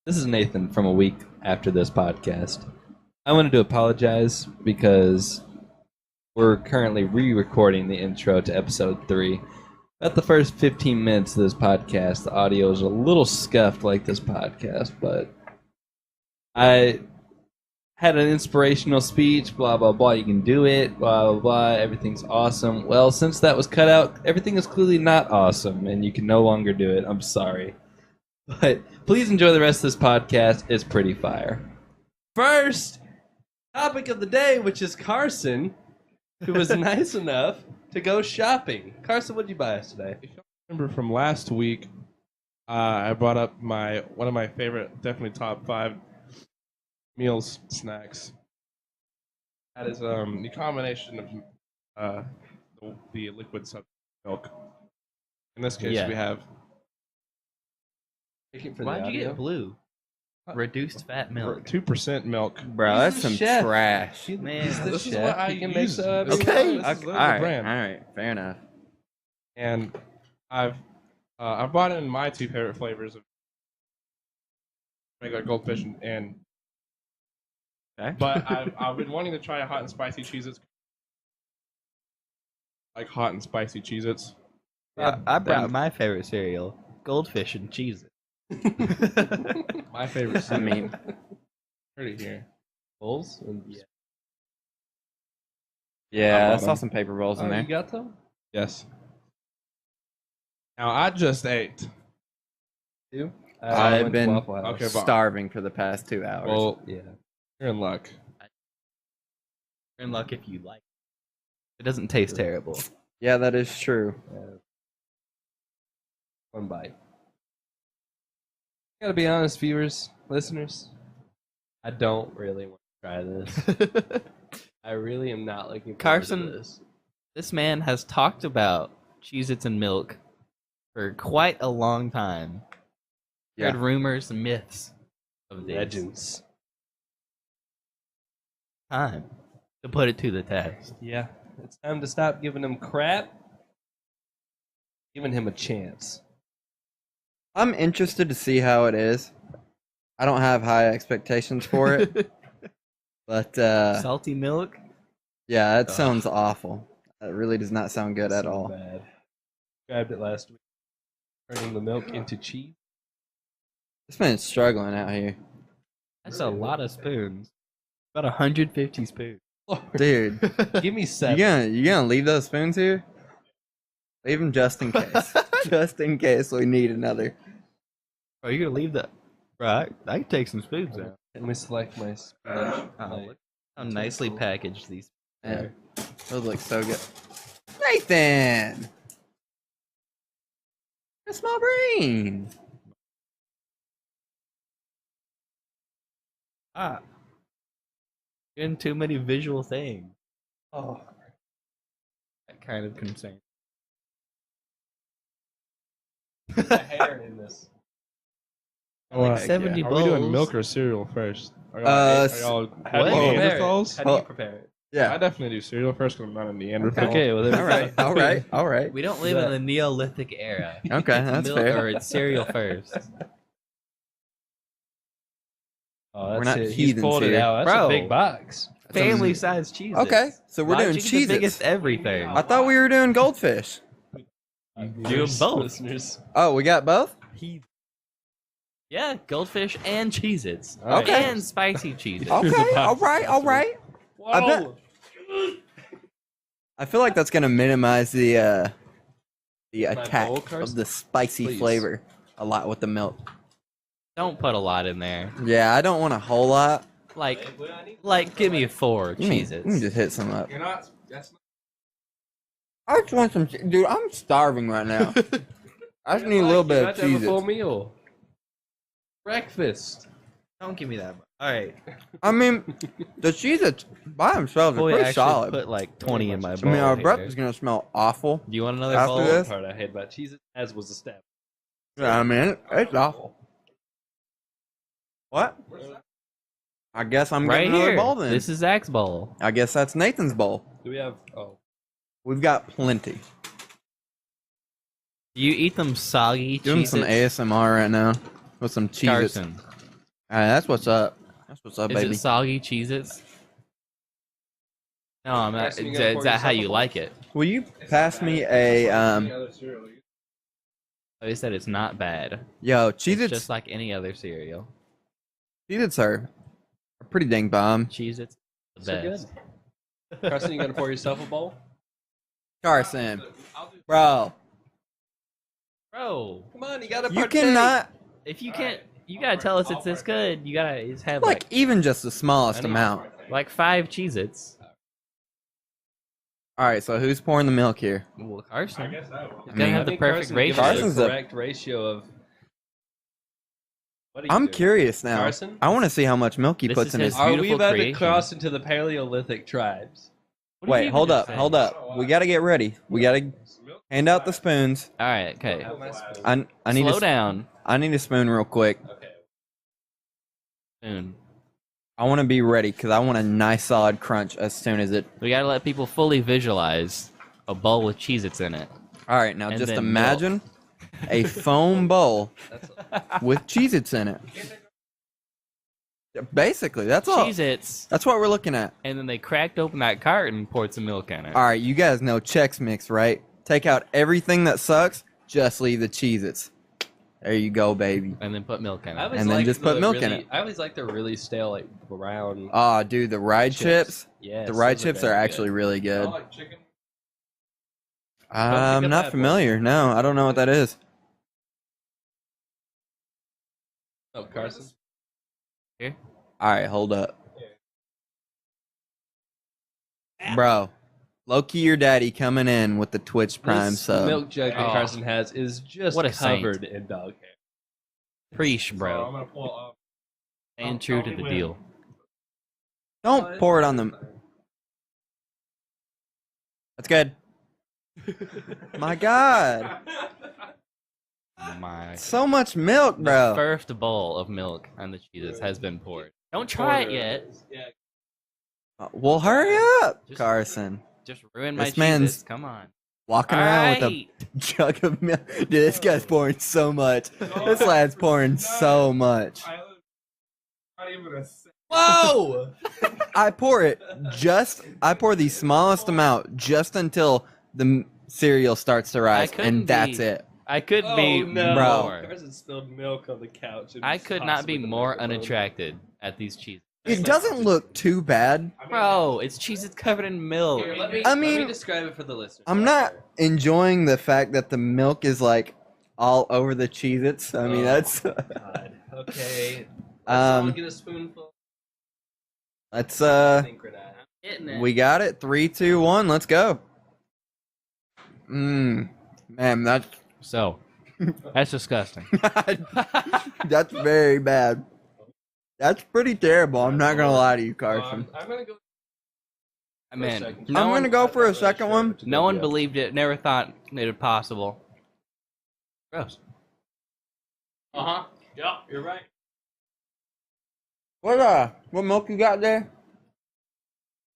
This is Nathan from a week after this podcast. I wanted to apologize because we're currently re-recording the intro to episode 3. About the first 15 minutes of this podcast, the audio is a little scuffed like this podcast, but I had an inspirational speech, blah, blah, blah, you can do it, blah, blah, blah, everything's awesome. Well, since that was cut out, everything is clearly not awesome, and you can no longer do it. I'm sorry. But please enjoy the rest of this podcast. It's pretty fire. First topic of the day, which is Carson, who was nice enough to go shopping. Carson, what did you buy us today? If you remember from last week, I brought up one of my favorite, definitely top 5 meals snacks. That is the combination of the liquid substance milk. In this case, we have. Why'd you get blue? Reduced fat milk. 2% milk. Bro, that's some chef. trash. Man, This is what I can use. make the- This is Okay. this is the All right. brand. All right. Fair enough. And I've brought in my 2 favorite flavors of regular goldfish and Okay. but I've been wanting to try hot and spicy Cheez-its. Like hot and spicy Cheez-its. I brought my favorite cereal, Goldfish and Cheez-it. My favorite I cereal. mean, Heard it here. Bowls? yeah, I bought saw them. some paper bowls in Oh, there. you got them? Yes. Now I just ate. Two? I've been Okay, but- starving for the past 2 hours. Well, Yeah. you're in luck. You're in luck if you like it. It doesn't taste terrible. Yeah, that is true. One bite. Gotta be honest, viewers, listeners. I don't really want to try this. I really am not looking forward Carson- to this. This man has talked about Cheez-its and milk for quite a long time. Yeah. Heard rumors and myths of this. Legends. Time to put it to the test. Yeah. It's time to stop giving him crap. Giving him a chance. I'm interested to see how it is. I don't have high expectations for it, but Salty milk? yeah, that sounds awful. That really does not sound good at So all. bad. Grabbed it last week. Turning the milk into cheese. This man's struggling out here, That's a lot of spoons. About 150 spoons. dude. Give me You 7. you gonna leave those spoons here? Leave them just in case. Just in case we need another. Are you gonna leave that? Right, I can take some spoons out. Let me select my spinach. Oh, look how nicely packaged these. Yeah, those look so good. Nathan, that's my brain. Ah, getting too many visual things. Oh, That kind of concern. the hair in this. Like 70 Are we doing bowls. milk or cereal first? Are How How do you What? prepare Neanderthals? it? How do you prepare it? I Yeah. definitely do cereal first because I'm not a Neanderthal. Okay, well, there All right. All right. All right. We don't live in the Neolithic era. Okay, that's Milk fair. or it's cereal first. Oh, that's We're not it. He's heathens pulled it here. out. That's Bro. a big box. Family size cheese. Okay, so we're doing The Cheez-its. biggest everything. I thought we were doing goldfish. Do both. Listeners. Oh, we got both? Yeah, goldfish and Cheez-its. Okay. And spicy Cheez-its. Okay. All right. All right. I bet. I feel like that's gonna minimize the attack bowl, of Carson? the spicy Please. flavor a lot with the milk. Don't put a lot in there. Yeah, I don't want a whole lot. Like, give me 4 You can Cheez-its. just hit some up. You're not. That's not. I just want some, dude. I'm starving right now. I just need a little bit of You have a full Cheez-Its. meal. Breakfast. Don't give me that. All right. I mean, the Cheez-Its by themselves are Boy, pretty actually solid. put like 20 in my bowl. I mean, our here. breakfast's gonna smell awful. Do you want another After bowl? this? The part I hate about Cheez-It, as was established. Yeah, I mean, it's awful. What? I guess I'm Right getting another here. bowl then. This is Zach's bowl. I guess that's Nathan's bowl. Do we have? Oh, We've got plenty. Do you eat them soggy? Doing some Cheez-Its? ASMR right now with some Cheez-Its. Carson. All right, that's what's up. That's what's up, Is baby. it soggy Cheez-its? No, I'm not. Carson, you Is gonna that pour how yourself you a like it? Will you pass me a They said it's not bad. Yo, It's Cheez-its? just like any other cereal. Cheez-its are pretty dang bomb. Cheez-its, the So best. good. Carson, you gonna pour yourself a bowl? Carson, bro, Bro, Come on, you gotta you partake. cannot if you can't, you gotta tell us it's this good. You gotta just have like even just the smallest I need- amount. like 5 Cheez-its. All right, so who's pouring the milk here? Well, Carson. guess I will. He's I gotta mean, have the think perfect Carson, give us ratio. Carson's the the- correct ratio of. What are you I'm doing? curious now. Carson? I want to see how much milk he This puts is in his. his- Are we beautiful about creation. to cross into the Paleolithic tribes? What did you Wait, even hold just up, say? hold up. We gotta get ready. We gotta hand out the spoons. All right, okay. Have my spoon. I need Slow a, down. I need a spoon real quick. Okay. Soon. I want to be ready because I want a nice solid crunch as soon as it. We gotta let people fully visualize a bowl with Cheez-Its in it. All right, now And just then imagine a foam bowl That's with Cheez-Its in it. Basically, that's all. Cheez-Its, That's what we're looking at. and then they cracked open that carton and poured some milk in it. All right, you guys know Chex Mix, right? Take out everything that sucks, just leave the Cheez-Its. There you go, baby. And then put milk in I it. always And then like just put the milk in really- it. I always like the really stale, like brown. Oh, dude, the ride chips. Yes, The ride those chips very are good. actually really good. like chicken. I'm up not that familiar. No, I don't know what that is. Oh, Carson. Here. All right, hold up. Bro, low-key your daddy coming in with the Twitch Prime This sub. milk jug that Oh. Carson has is just What a saint. covered in dog hair. Preach, So I'm bro. gonna pull up. Staying true to the deal. Don't pour it on them. That's good. My God. My So much milk, the bro. first bowl of milk on the Cheez-Its has been poured. Don't try it yet. Yeah. Well, hurry up, Just- Carson. Just ruin my This man's Cheez-Its. Come on. Walking around with a Alright. jug of milk. Dude, this guy's pouring so much. This lad's pouring so much. Not even a second. Whoa! I pour the smallest amount just until the cereal starts to rise, couldn't and that's be- it. I could Oh, be no. more. Carson spilled milk on the couch. I could not be more unattracted at these Cheez-Its. It doesn't look too bad. Bro, it's Cheez-Its covered in milk. Here, let me, I let me mean, describe it for the listeners. I'm not enjoying the fact that the milk is like all over the Cheez-Its. I mean, Oh, that's God. Okay. Let's all um, get a spoonful. let's Synchronize. Hitting it. we got it. 3, 2, 1. Let's go. Man, that's So, that's disgusting. that's very bad. That's pretty terrible. I'm not gonna lie to you, Carson. I'm gonna go. I mean, second. no I'm one, gonna go for a second one. no one believed it. Never thought it was possible. Gross. Uh huh. Yeah, you're right. What milk you got there?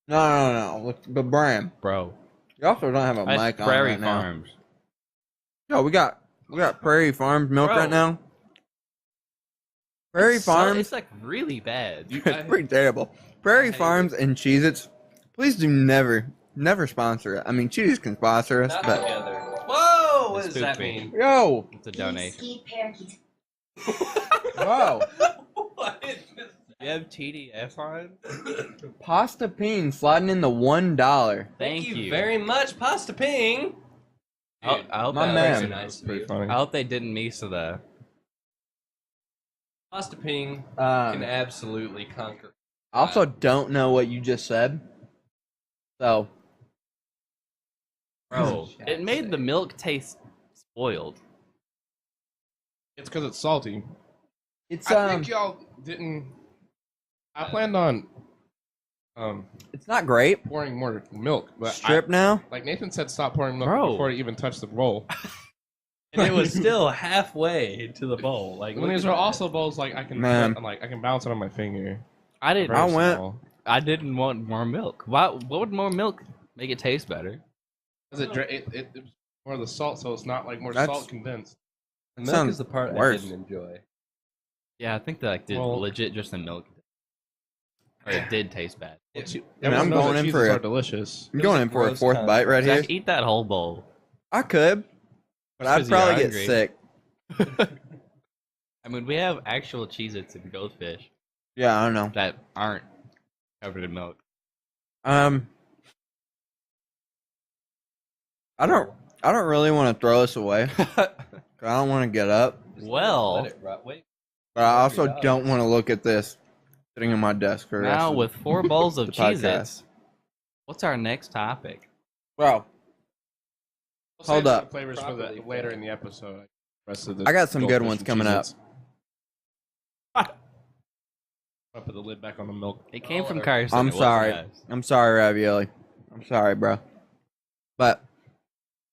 No. What's the brand? Bro. You also don't have a That's mic on Prairie right now. Farms. Yo, we got Prairie Farms milk Bro. right now. Prairie It's Farms, like really bad. it's pretty terrible. Prairie Farms and Cheez-Its, please do never sponsor it. I mean, Cheez can sponsor us, Not but together. Whoa! What It's does that spooked me. mean? yo, It's a donation. Ski parakeet. whoa, What? You have TDF on? Pasta Peen sliding in the $1. Thank you. very much, Pasta Ping. I hope My that man. was Very nice of Pretty you. funny. I hope they didn't miss the. Pasta Ping can I absolutely conquer. also don't know what you just said. So, Bro, it made the milk taste spoiled. It's because it's salty. it's I think y'all didn't. I planned on it's not great. pouring more milk, but Strip now. like Nathan said, stop pouring milk Bro. before it even touched the bowl. And it was still halfway to the bowl. Like When these are also bowls, like I can, Man. I can bounce it on my finger. I didn't. Very I went- small. I didn't want more milk. Why? What would more milk make it taste better? 'Cause it's more of the salt, so it's not like more That's- salt condensed. milk sounds is the part worse. I didn't enjoy. Yeah, I think that like did Well- legit just the milk, or it did taste bad. Everyone knows going that in for Cheez-its a- are delicious. I'm It was going a in for a gross fourth concept. bite right here. Zach, eat that whole bowl. I could, but Just I'd 'cause you're probably get hungry. sick. I mean, we have actual Cheez-its and goldfish Yeah, I don't know. that aren't covered in milk. I don't really want to throw this away. 'Cause I don't want to get up, Well, Let it rot. Wait. but I also don't want to look at this sitting on my desk for the rest now of with 4 bowls the of podcast. Cheez-its, what's our next topic? Bro, We'll Hold save some up. Flavors for the, Properly later fed. in the episode. Rest of the I got some good goldfish ones and coming up. Cheez-its. I'll put the lid back on the milk. It came Oh, from or- Carson. I'm it wasn't sorry. us. I'm sorry, Ravioli. I'm sorry, bro. But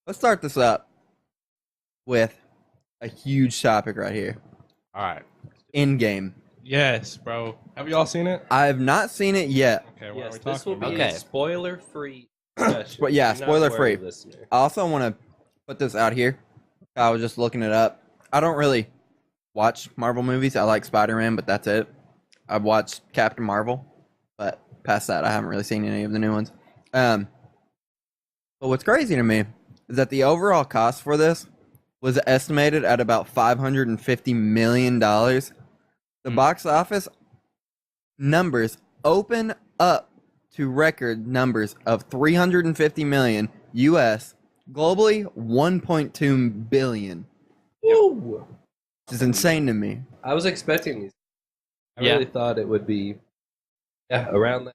let's start this up with a huge topic right here. All right. Endgame. Yes, bro. Have you all seen it? I have not seen it yet. Okay, what Yes, are we this will talking be about? Okay. a spoiler-free discussion. But yeah, Do not spoiler-free. worry, listener. I also want to put this out here. I was just looking it up. I don't really watch Marvel movies. I like Spider-Man, but that's it. I've watched Captain Marvel, but past that, I haven't really seen any of the new ones. But what's crazy to me is that the overall cost for this was estimated at about $550 million. The box office numbers open up to record numbers of 350 million US, globally 1.2 billion. Woo! Which is insane to me. I was expecting these. I Yeah. really thought it would be, around that.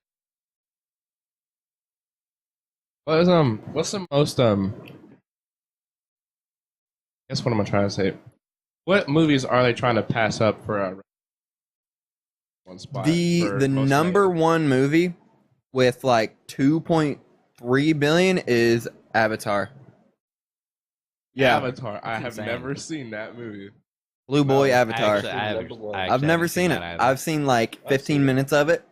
What's the most guess what am I trying to say? What movies are they trying to pass up for a one spot? The for most number negative? one movie with like 2.3 billion is Avatar. Yeah, Avatar. I That's have insane. never seen that movie. Blue Boy No, Avatar. Actually, I Number one. actually I've never haven't seen it. that either. I've seen like I've 15 seen it. minutes of it,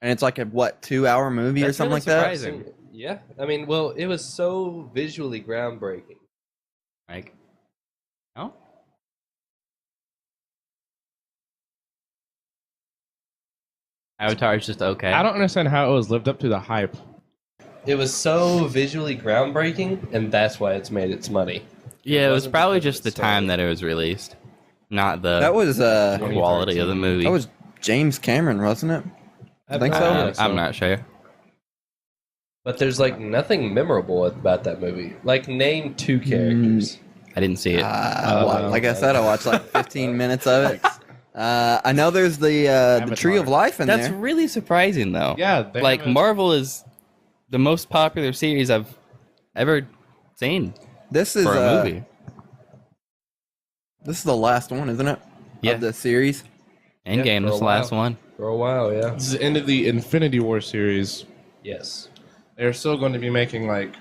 and it's like a 2-hour movie or That's something really like that. surprising. Yeah, I mean, well, it was so visually groundbreaking. Like, no? Avatar is just okay. I don't understand how it was lived up to the hype. It was so visually groundbreaking, and that's why it's made its money. Yeah, it was wasn't probably because of just the the time story. that it was released, not the That was quality of the movie. that was James Cameron, wasn't it? I think so. I'm not sure. But there's like nothing memorable about that movie. Like, name 2 characters. I didn't see it. Like I said, I watched like 15 minutes of it. I know there's the Tree of Avatar. Life in That's there. really surprising, though. Yeah, they like haven't- Marvel is the most popular series I've ever seen This is for a movie. this is the last one, isn't it? Yeah. Of the series. Endgame for a was the last while. one. For a while, yeah. This is the end of the Infinity War series. Yes. They're still going to be making like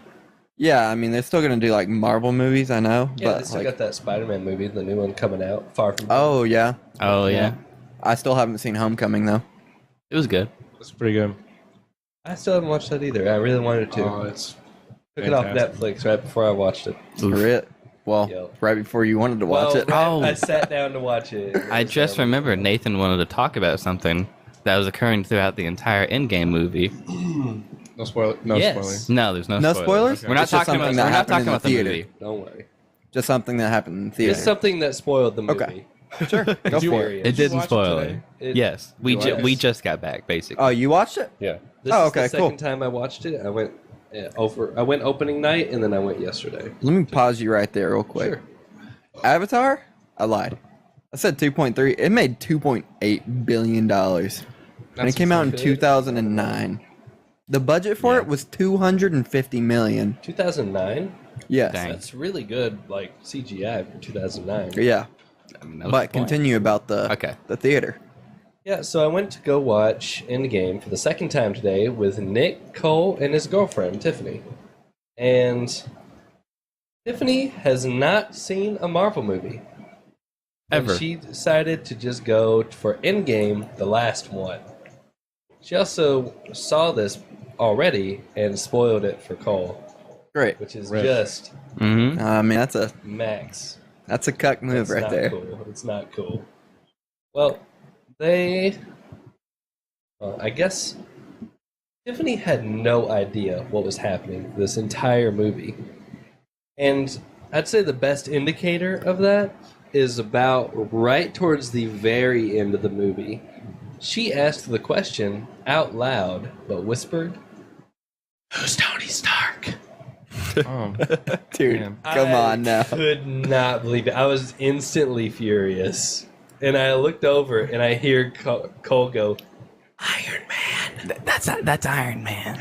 Yeah, I mean they're still gonna do like Marvel movies, I know, Yeah, they but still like, got that Spider-Man movie, the new one coming out, Far From Home. oh yeah, Oh yeah, I still haven't seen Homecoming though. it was good. it's pretty good. I still haven't watched that either. I really wanted to. Oh, it's Took it off fantastic. Netflix right before I watched it. Oof. Rit. Well, Yo. right before you wanted to watch it. right- Oh. I sat down to watch it. I just remembered Nathan wanted to talk about something that was occurring throughout the entire Endgame movie. No spoiler. No Yes. spoiling. No, there's no No spoilers. spoilers? We're not It's just talking about. something that We're not happened talking in the about the theater. movie. Don't worry. Just something that happened in theater. It's something that spoiled the movie. Okay. Sure, go Did you- for it. It didn't watch it spoil today? it. Yes, we Did you watch we it? just got back basically. Oh, you watched it? Yeah. This Oh, is okay, the second cool. time I watched it. I went I went opening night, and then I went yesterday. Let me pause you right there real quick. Sure. Avatar? I lied. I said 2.3. It made 2.8 billion dollars. And it That's came out in good. 2009. The budget for Yeah. it was 250 million. 2009. Yes. Dang. That's really good, like CGI for 2009. Yeah. I mean, that was But the point. continue about the Okay. the theater. Yeah, so I went to go watch Endgame for the second time today with Nick, Cole, and his girlfriend, Tiffany. And Tiffany has not seen a Marvel movie. And Ever. she decided to just go for Endgame, the last one. She also saw this already and spoiled it for Cole, Great. which is Rip. just Mm-hmm. I mean that's a max. cuck move It's right not there. Cool. It's not cool. Well, I guess Tiffany had no idea what was happening this entire movie. And I'd say the best indicator of that is about right towards the very end of the movie. She asked the question out loud, but whispered, "Who's Tony Stark?" Oh, Dude, man. come on now. I could not believe it. I was instantly furious. And I looked over and I hear Cole go, "Iron Man." That's Iron Man.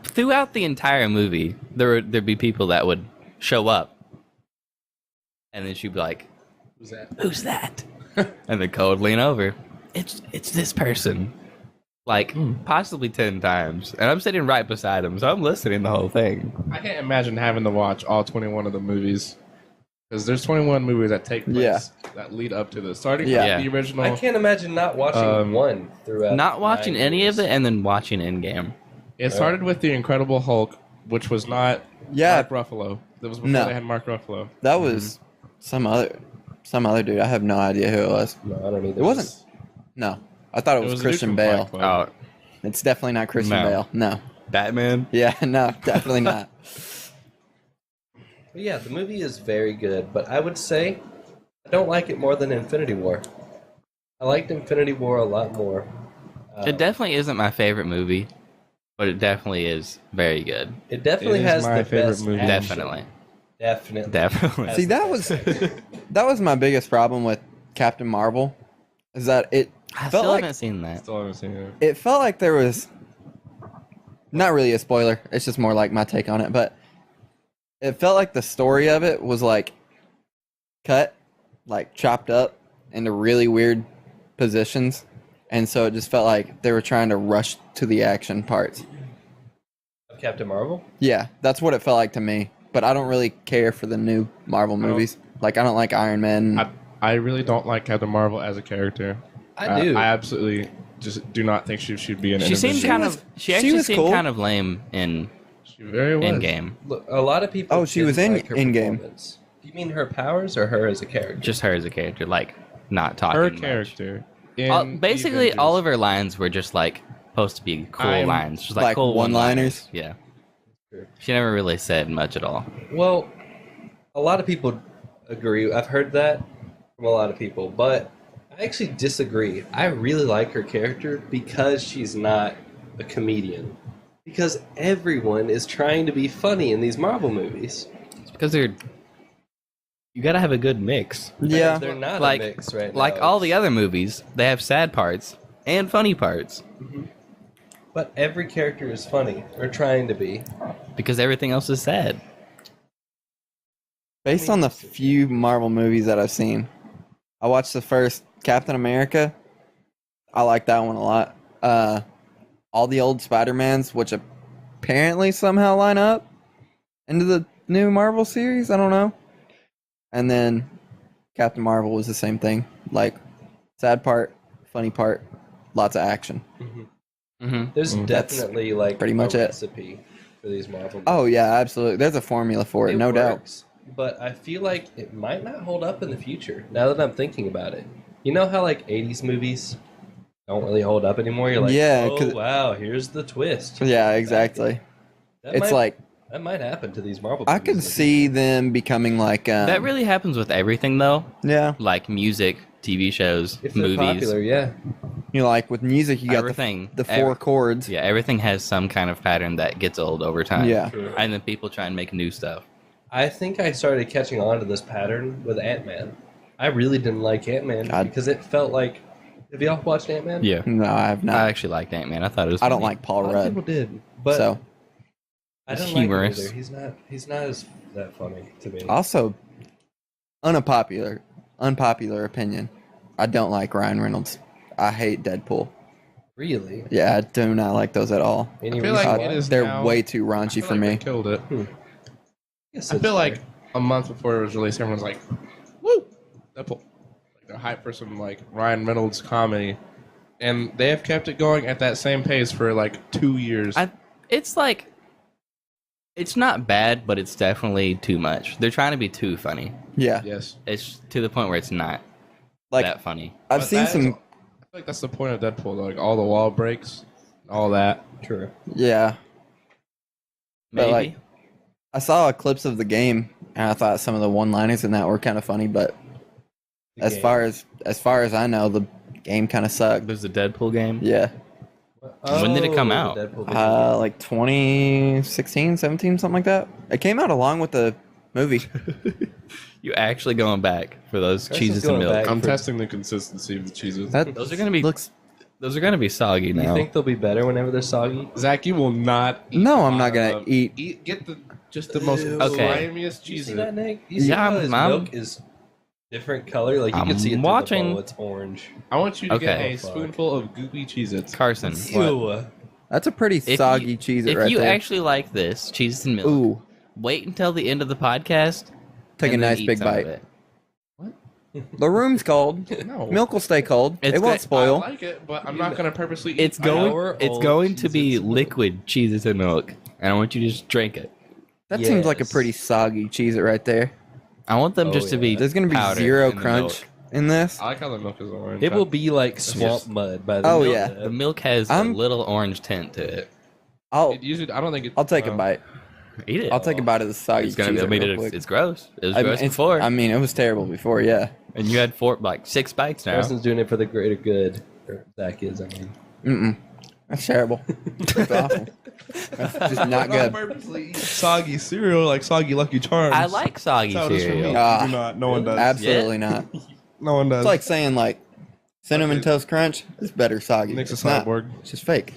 Throughout the entire movie, there'd be people that would show up, and then she'd be like, Who's that? "Who's that?" And then Cole would lean over. It's this person. Like, possibly 10 times. And I'm sitting right beside him, so I'm listening the whole thing. I can't imagine having to watch all 21 of the movies. Because there's 21 movies that take place that lead up to this. Starting Yeah. from the original. I can't imagine not watching one throughout. Not watching 9 any years. of it and then watching Endgame. It started with The Incredible Hulk, which was not Yeah, Mark Ruffalo. That was before No. they had Mark Ruffalo. that was some other dude. I have no idea who it was. No, I don't either. It wasn't. No, I thought it was a dude Christian from Bale. Fight Club. Oh, It's definitely not Christian No. Bale. No. Batman? Yeah, no, definitely not. But yeah, the movie is very good, but I would say I don't like it more than Infinity War. I liked Infinity War a lot more. It definitely isn't my favorite movie, but it definitely is very good. It definitely It is has my the favorite best movie. action. Definitely. Definitely. See, that was my biggest problem with Captain Marvel, is that it I felt still like haven't seen that. Still haven't seen it. it felt like there was not really a spoiler. It's just more like my take on it, but it felt like the story of it was like cut, like chopped up into really weird positions, and so it just felt like they were trying to rush to the action parts. Captain Marvel. Yeah, that's what it felt like to me. But I don't really care for the new Marvel movies. Like, I don't like Iron Man. I really don't like Captain Marvel as a character. I do. I absolutely just do not think she should be in She seemed Avengers. kind was- of. She she actually was seemed cool. kind of lame in She very was. Endgame. Look, a lot of people. Oh, she was didn't in like her Endgame. performance. Do you mean her powers or her as a character? Just her as a character, like not talking. Her much. character. In Basically, Avengers. all of her lines were just like supposed to be cool I'm- lines, just Like like cool one-liners? Yeah. She never really said much at all. Well, a lot of people agree. I've heard that from a lot of people, but I actually disagree. I really like her character because she's not a comedian. Because everyone is trying to be funny in these Marvel movies. It's because they're. You gotta have a good mix. Yeah. They're not Like- a mix right now. Like all the other movies, they have sad parts and funny parts But every character is funny, or trying to be. because everything else is sad. Based on the few Marvel movies that I've seen, I watched the first Captain America. I like that one a lot. All the old Spider-Mans, which apparently somehow line up into the new Marvel series. I don't know. And then Captain Marvel was the same thing. Like, sad part, funny part, lots of action. Mm-hmm. There's definitely like pretty much a it. recipe for these Marvel movies. Oh, yeah, absolutely. There's a formula for it, no doubt. works, but I feel like it might not hold up in the future. Now that I'm thinking about it, you know how like '80s movies don't really hold up anymore. You're like, Yeah, oh 'cause- wow, here's the twist. Yeah, exactly. That It's might, like, that might happen to these Marvel. I movies could in the see them becoming like, That really happens with everything, though. yeah. Like music, TV shows, future. If they're movies, popular, yeah. You know, like with music, you got everything. the four chords. Yeah, everything has some kind of pattern that gets old over time. Yeah. True. And then people try and make new stuff. I think I started catching on to this pattern with Ant-Man. I really didn't like Ant-Man God. because it felt like. Have y'all watched Ant-Man? Yeah. No, I have not. I actually liked Ant-Man. I thought it was I don't funny. like A Paul lot of Rudd. people did, but So, I It's don't humorous. like him either. He's not as that funny to me. also, unpopular opinion. I don't like Ryan Reynolds. I hate Deadpool. Really? Yeah, I do not like those at all. Any I feel reason like why? it is They're now- way too I raunchy feel for like me. they killed it. Yes, I that's feel like fair. a month before it was released, everyone's like, "Woo, Deadpool!" Like they're hyped for some like Ryan Reynolds comedy, and they have kept it going at that same pace for like 2 years. It's like, it's not bad, but it's definitely too much. They're trying to be too funny. Yeah. Yes, It's to the point where it's not. Like that funny. I've But seen that is- some. I feel like that's the point of Deadpool, though. Like all the wall breaks, all that. True. Yeah, but, Maybe. like, I saw clips of the game, and I thought some of the one-liners in that were kind of funny. But The as game. far as I know, the game kind of sucked. There's a Deadpool game. Yeah, When did it come the out? Deadpool video. like 2016, 17, something like that. It came out along with the movie. You actually going back for those Carson's cheeses and going milk? back. I'm For- testing the consistency of the cheeses. That Those are gonna be looks. soggy You now. think they'll be better whenever they're soggy? Zach, you will not. Eat No, I'm not bottom gonna of- eat. Get just the most Okay. slimiest You cheese. see that, Nick? You see Yeah, how his I'm- milk is different color? Like you I'm can see it through watching. the bowl. It's orange. I want you to get Okay. a spoonful of goopy Cheez-its. Carson, Ew. That's a pretty If soggy you- cheese if right you there. actually like this cheese and milk, Ooh, wait until the end of the podcast. take a and then nice eat big some of bite. it. The room's cold. No. Milk will stay cold. It's it won't good. spoil. I like it, but I'm not going to purposely eat It's it. going. Our It's old going to be Cheez-its milk. liquid cheeses and milk, and I want you to just drink it. That seems like a Yes. pretty soggy cheese it right there. I want them Oh, just to be. yeah. There's gonna be powdered zero in the crunch milk. in this. I like how the milk is orange. It will be like swamp just- mud by the Oh, milk. yeah. The milk has I'm- a little orange tint to it. I'll It usually, I don't think it. I'll take a bite. Eat it. I'll take a bite of the soggy It's gonna. cheese. I mean, real quick. it's gross. It was I mean, gross it's- before, I mean, it was terrible before. Yeah. and you had 6 bites now. Carson's doing it for the greater good. Or Zach is, I mean. Mm-mm. That's terrible. That's awful. That's just not good. purposely eat soggy cereal like soggy Lucky Charms. I like soggy That's how it is for me. cereal. Ah. You do not. No one does. Absolutely not. No one does. It's like saying like cinnamon Okay. toast crunch is better soggy. Nick's a It's not. cyborg. It's just fake.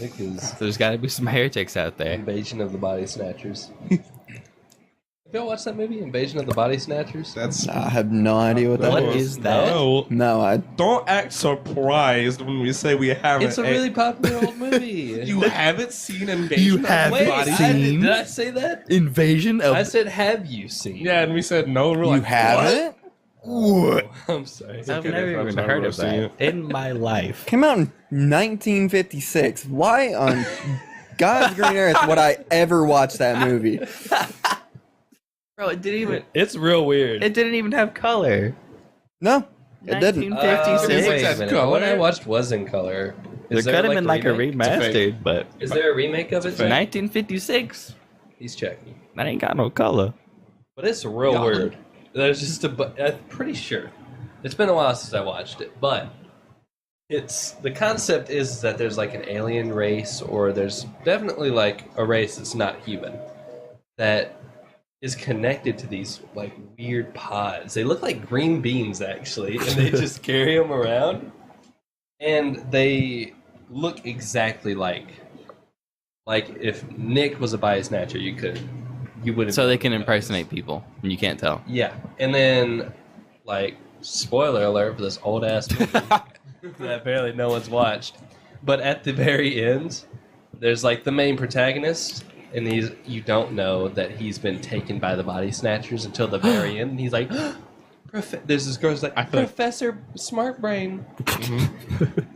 Nick is There's got to be some heretics out there. Invasion of the Body Snatchers. Have y'all watched that movie, Invasion of the Body Snatchers? That's I have no idea what that What is. is that? No, No, I don't act surprised when we say we haven't. It's a really popular old movie. You haven't seen Invasion. You of the haven't Wait, Body- seen- did I say that? Invasion of. I said, have you seen? Yeah, and we said no. We're you like, haven't. What? I'm sorry. I've okay, never I'm even sorry, heard we're of seeing that in my life. Came out in 1956. Why on God's green earth would I ever watch that movie? Bro, it didn't even. It's real weird. It didn't even have color. No, it didn't. 1956. Wait a Has minute. color? What I watched was in color. There Is could have been like a remake? remastered, but Is there a remake of it? It's a fake. 1956. He's checking. That ain't got no color. But it's real Y'all- weird. There's just I'm pretty sure. It's been a while since I watched it, but it's the concept is that there's like an alien race, or there's definitely like a race that's not human that is connected to these like weird pods. They look like green beans actually, and they just carry them around, and they look exactly like if Nick was a body snatcher, you wouldn't. So they can know. impersonate people, and you can't tell. Yeah, and then like spoiler alert for this old ass movie that barely no one's watched. But at the very end, there's like the main protagonist, and you don't know that he's been taken by the body snatchers until the very end. And he's like, there's this girl's like, I feel like- Professor Smart Brain,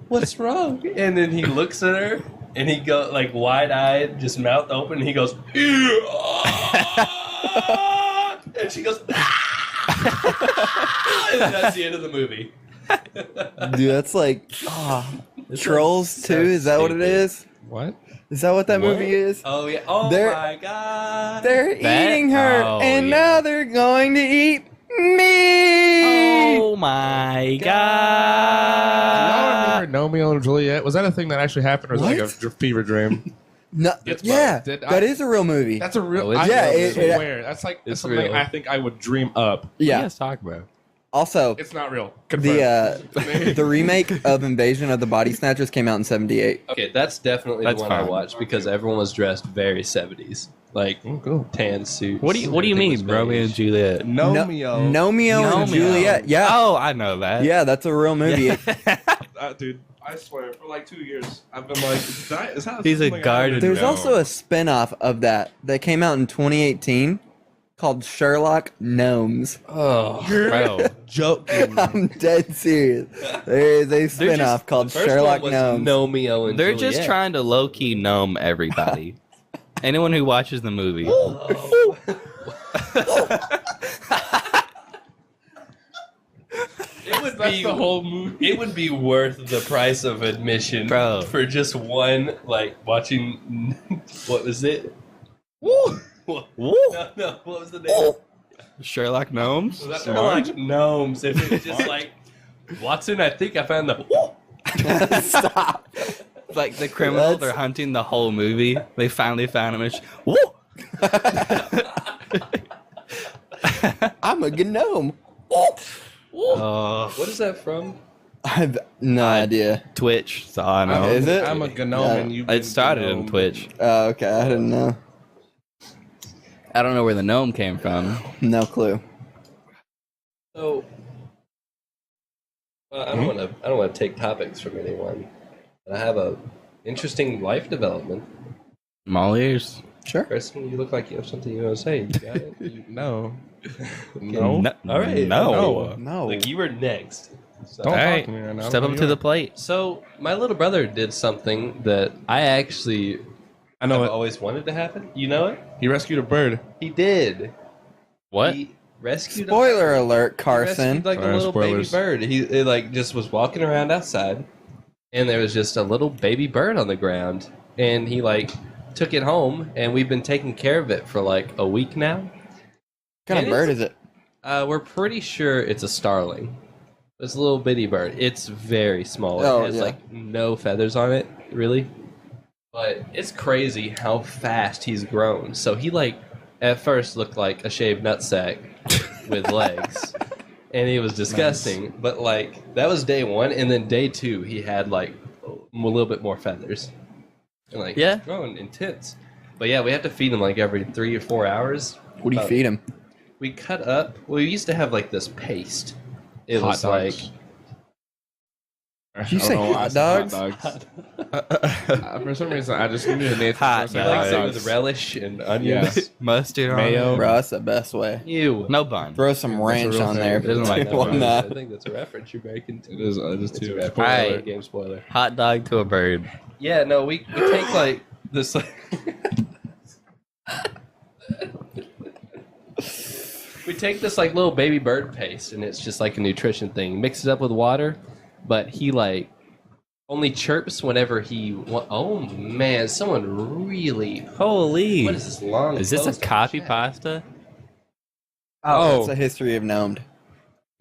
what's wrong? And then he looks at her, and he go like wide eyed, just mouth open, and he goes, and she goes, and that's the end of the movie. Dude, that's like Trolls 2. Is that what it is? What? Is that what that What? movie is? Oh yeah! Oh They're- my god! They're That- eating her, oh, and yeah. now they're going to eat me. Oh my Do y'all god! remember Romeo and Juliet? Was that a thing that actually happened, or was it like a What? fever dream? No, It's yeah, did I- that is a real movie. That's a real. Oh, it's I real. Yeah, swear. That's like it's something real. I think I would dream up. Yeah. Let's talk about. Also, It's not real. Confirmed. the remake of Invasion of the Body Snatchers came out in '78. Okay, that's definitely That's the one I fine. watched because everyone was dressed very 70s, like Oh, cool. tan suits. What do you Everything was mean, Romeo and beige. Juliet? Nomeo. Nomeo and Juliet. Yeah, Oh, I know that. yeah, that's a real movie. Dude, I swear, for like 2 years, I've been like, is that He's a something I garden would There's know? also a spin-off of that came out in 2018 called Sherlock Gnomes. Oh, Bro. joking. I'm dead serious. There is a spin-off called first Sherlock one was Gnomes. Nomeo and They're Juliet. just trying to low key gnome everybody. Anyone who watches the movie. Oh. It would That's be the whole movie. It would be worth the price of admission, Bro. for just one, like, watching. What was it? Woo! What? Woo! No. What was the name? Sherlock Gnomes? Was that Sherlock Gnomes? If it was just like Watson, I think I found the. Stop. Like the criminal, That's- they're hunting the whole movie. They finally found him. And woo! I'm a gnome. Oh, What is that from? I have no idea. Twitch. So I know. Is it? I'm a gnome Yeah. and you. It started in Twitch. Oh, okay. I didn't know. I don't know where the gnome came from. No clue. So, I don't want to. I don't want to take topics from anyone. But I have a interesting life development. I'm all ears. Sure. Kristen, you look like you have something you want to say. You got it? No. No. All right. No. No. Like you were next. So, Don't All talk right. to me right now. Step up to the plate. So my little brother did something that I actually I know have it. always wanted to happen. You know it? He rescued a bird. He did. What? He rescued. Spoiler alert, He Carson. rescued like Sorry, a little spoilers. baby bird. He like just was walking around outside, and there was just a little baby bird on the ground, and he like took it home, and we've been taking care of it for like a week now. What kind of It bird is- is it? We're pretty sure it's a starling. It's a little bitty bird. It's very small. Oh, It has yeah. like no feathers on it, really. But it's crazy how fast he's grown. So he like at first looked like a shaved nutsack with legs. And he was disgusting. But like that was day one, and then day two he had like a little bit more feathers. And like Yeah. he's growing intense. But yeah, we have to feed him like every 3 or 4 hours. What do you feed him? We cut up. Well, we used to have like this paste. It Hot was dogs. Did you say hot dogs? For some reason, I just knew the name. Hot He likes it dogs. with relish and onions. Yes. Mustard on Mayo. it. Bro, that's the best way. Ew. No bun. Throw some ranch real on thing. there. It isn't like Why that. not? I think that's a reference you're making. It is just It's a too. reference. Alright. Spoiler, game spoiler. Hot dog to a bird. Yeah, no, we take like this like we take this like little baby bird paste, and it's just like a nutrition thing. Mix it up with water, but he like only chirps whenever he oh man, someone really Holy. what is this long Is this a post on copy chat? pasta? Oh, Oh. it's a history of gnomed.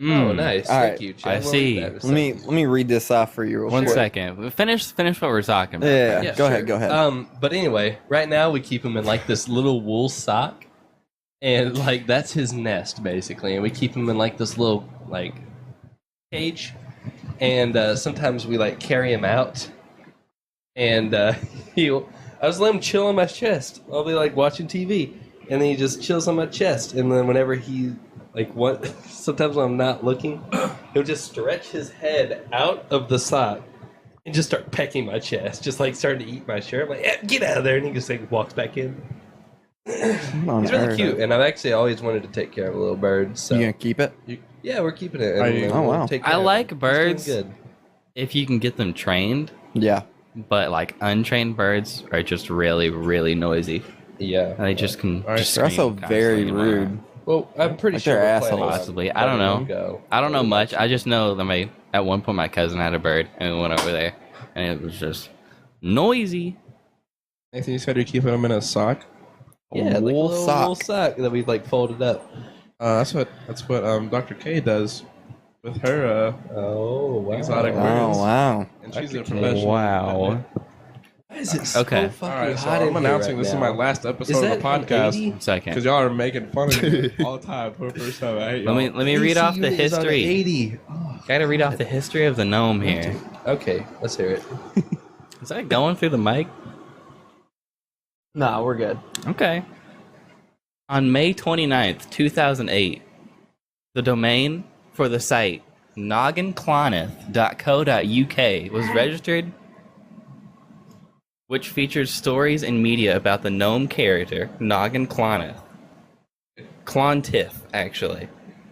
Oh, Mm. nice. All Thank right. you, Chad. I We'll see. read that in a Let me read this off for you real One quick. second. Finish what we're talking about. Yeah, Yeah, go sure. ahead. Go ahead. But anyway, right now we keep him in like this little wool sock, and like that's his nest basically, and we keep him in like this little like cage, and sometimes we like carry him out, and he'll. I just let him chill on my chest. I'll be like watching TV, and then he just chills on my chest, and then whenever he like what, sometimes when I'm not looking, he'll just stretch his head out of the sock and just start pecking my chest, just like starting to eat my shirt. I'm like, "Eh, get out of there!" And he just like walks back in. He's really cute, and I've actually always wanted to take care of a little bird. So You gonna keep it? yeah, we're keeping it. Are and you- we'll Oh, wow. take I care of like him. He's doing birds. Good. If you can get them trained, Yeah. but like untrained birds are just really, really noisy. Yeah. And they just can. Alright. Just They're also scream very constantly. rude. Well, I'm pretty Like sure they're we're assholes. planning on Possibly. I don't letting know. them go. I don't know much. I just know that at one point my cousin had a bird and we went over there and it was just noisy. Nathan, you said you're keeping them in a sock. Yeah, like a wool little sock. wool sock that we've like folded up. That's what Dr. K does with her. Oh wow! Exotic bird. Oh wow. And she's a Dr. K. professional. Wow. Why is it so Okay. fucking All right, so hot I'm in here announcing right this is now? my last Is episode that of the podcast 80? Second. because y'all are making fun of me all the time for the first time. I hate y'all. Let me read off the AC is on history. 80. Oh, Gotta read off the history of the gnome here. okay, let's hear it. Is that going through the mic? Nah, we're good. Okay. On May 29th, 2008, the domain for the site noggincloneth.co.uk was registered, which features stories and media about the gnome character Noggin Cloneth. Clontith, actually.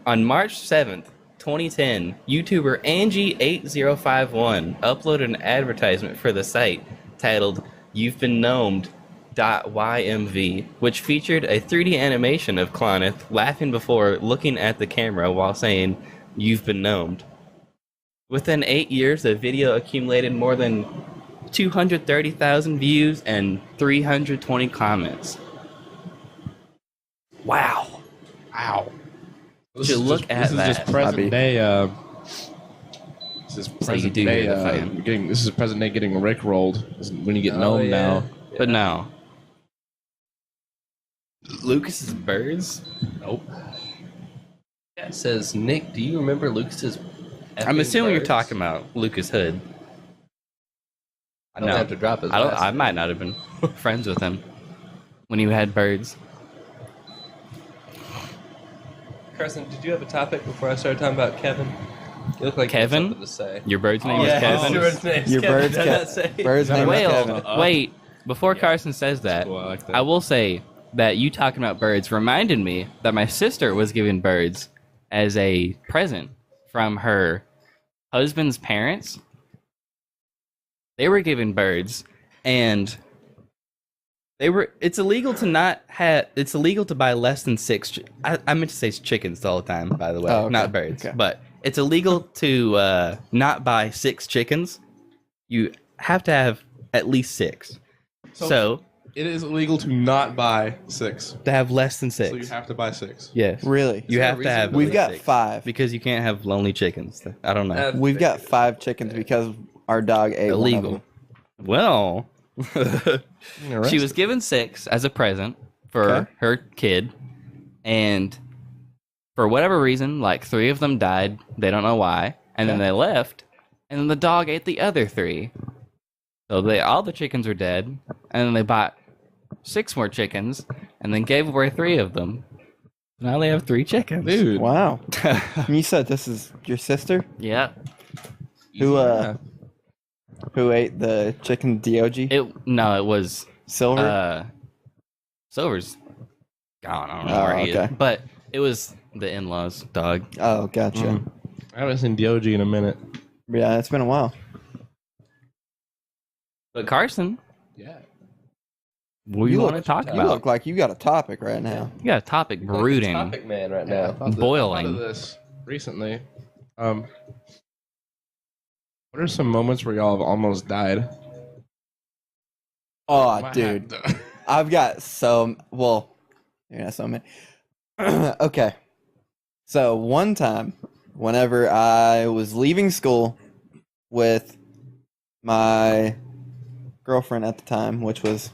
On March 7th, 2010, YouTuber Angie8051 uploaded an advertisement for the site titled You've Been Gnomed.ymv, which featured a 3D animation of Cloneth laughing before looking at the camera while saying, You've been gnomed. Within 8 years, the video accumulated more than 230,000 views and 320 comments. Wow. Wow. Would you look at This is that? just present day. This is So you present do day. hear the fan. This is present day getting rickrolled. This is when you get gnome now. But no. Lucas's birds? Nope. Yeah, it says, Nick, do you remember Lucas's I'm effing assuming you're birds? talking about Lucas Hood. I don't have to drop his last I might not have been friends with him when he had birds. Carson, did you have a topic before I started talking about Kevin? You look like Kevin? you had something to say. Your bird's name Yeah, is Kevin? your bird's name's Your Kevin. bird's Did I Kevin. not say? Bird's name is Wait, Kevin. wait. Before Carson says that, Cool, I like that. I will say that you talking about birds reminded me that my sister was given birds as a present from her husband's parents. They were given birds, and it's illegal to buy less than 6 I meant to say chickens all the time, by the way. Oh, okay. Not birds. Okay. But it's illegal to not buy 6 chickens. You have to have at least 6. So it is illegal to not buy 6. to have less than 6. So you have to buy 6. Yes. Really? You there have a to have reason? at We've least got 6, 5. because you can't have lonely chickens. I don't know. We've got 5 chickens because our dog ate one of Illegal. them. Well, she was given 6 as a present for Okay. her kid, and for whatever reason, like 3 of them died. They don't know why, and then Okay. they left, and then the dog ate the other 3. So all the chickens are dead, and then they bought 6 more chickens, and then gave away 3 of them. Now they have 3 chickens. Dude. Wow. And you said this is your sister Yeah. who ate the chicken DOG? It was Silver? Silver's gone. I don't know where he is. okay. But it was the in-laws dog. Oh, gotcha. I haven't seen DOG in a minute. Yeah, it's been a while. But Carson, Yeah. what do you want to talk You about? look like you got a topic right now. You got a topic You're like the brooding. topic man right I now. thought that- Boiling. I thought of this recently. What are some moments where y'all have almost died? Oh, My dude. hat- I've got you're not so many. Okay. So one time, whenever I was leaving school with my girlfriend at the time, which was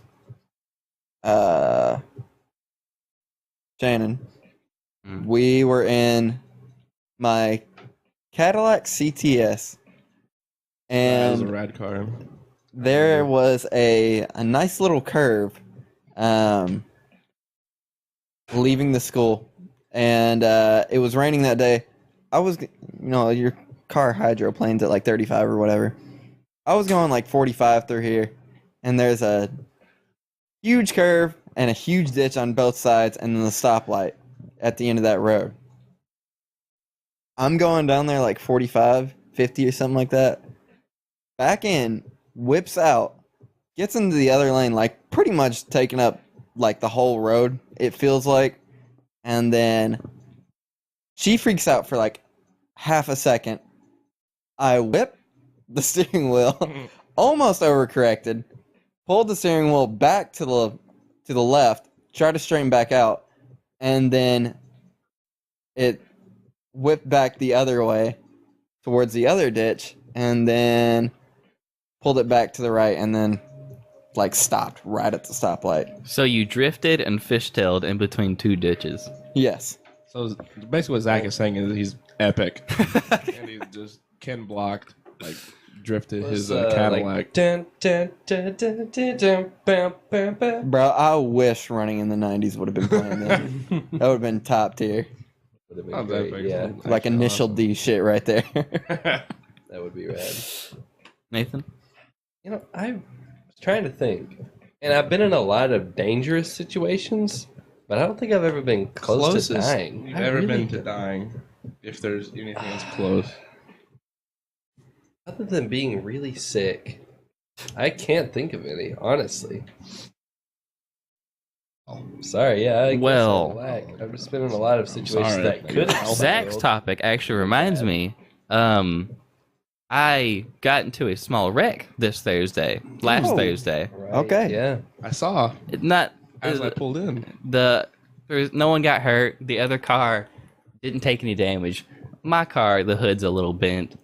Shannon, Mm. we were in my Cadillac CTS, That was a and rad car. there was a nice little curve leaving the school, and it was raining that day. I was, your car hydroplanes at like 35 or whatever. I was going like 45 through here, and there's a huge curve and a huge ditch on both sides, and then the stoplight at the end of that road. I'm going down there like 45, 50 or something like that. Back in, whips out, gets into the other lane, like pretty much taking up like the whole road, it feels like. And then she freaks out for like half a second. I whip the steering wheel, almost overcorrected, pulled the steering wheel back to the left, tried to straighten back out, and then it whipped back the other way towards the other ditch, and then pulled it back to the right, and then like stopped right at the stoplight. So you drifted and fishtailed in between 2 ditches. Yes. So basically, what Zach is saying is he's epic, and he's just Ken blocked, like drifted his Cadillac. Like, dun, dun, dun, dun, dun, dun, bam, bam, bam. Bro, I wish Running in the 90s would have been playing this. That would have been top tier. Would have been Not that great. big. Yeah, Like initial D shit right there. that would be rad. Nathan? I was trying to think, and I've been in a lot of dangerous situations, but I don't think I've ever been close to dying. you've I ever really been to don't. dying, if there's anything that's close. Other than being really sick, I can't think of any, honestly. Sorry, yeah. I guess Well- I'm black. I've just been in a lot of situations Sorry. that could have Zach's topic actually reminds me. I got into a small wreck this Thursday. Last Oh. Thursday. Right, Okay. Yeah. I saw Not as I pulled in. no one got hurt. The other car didn't take any damage. My car, the hood's a little bent.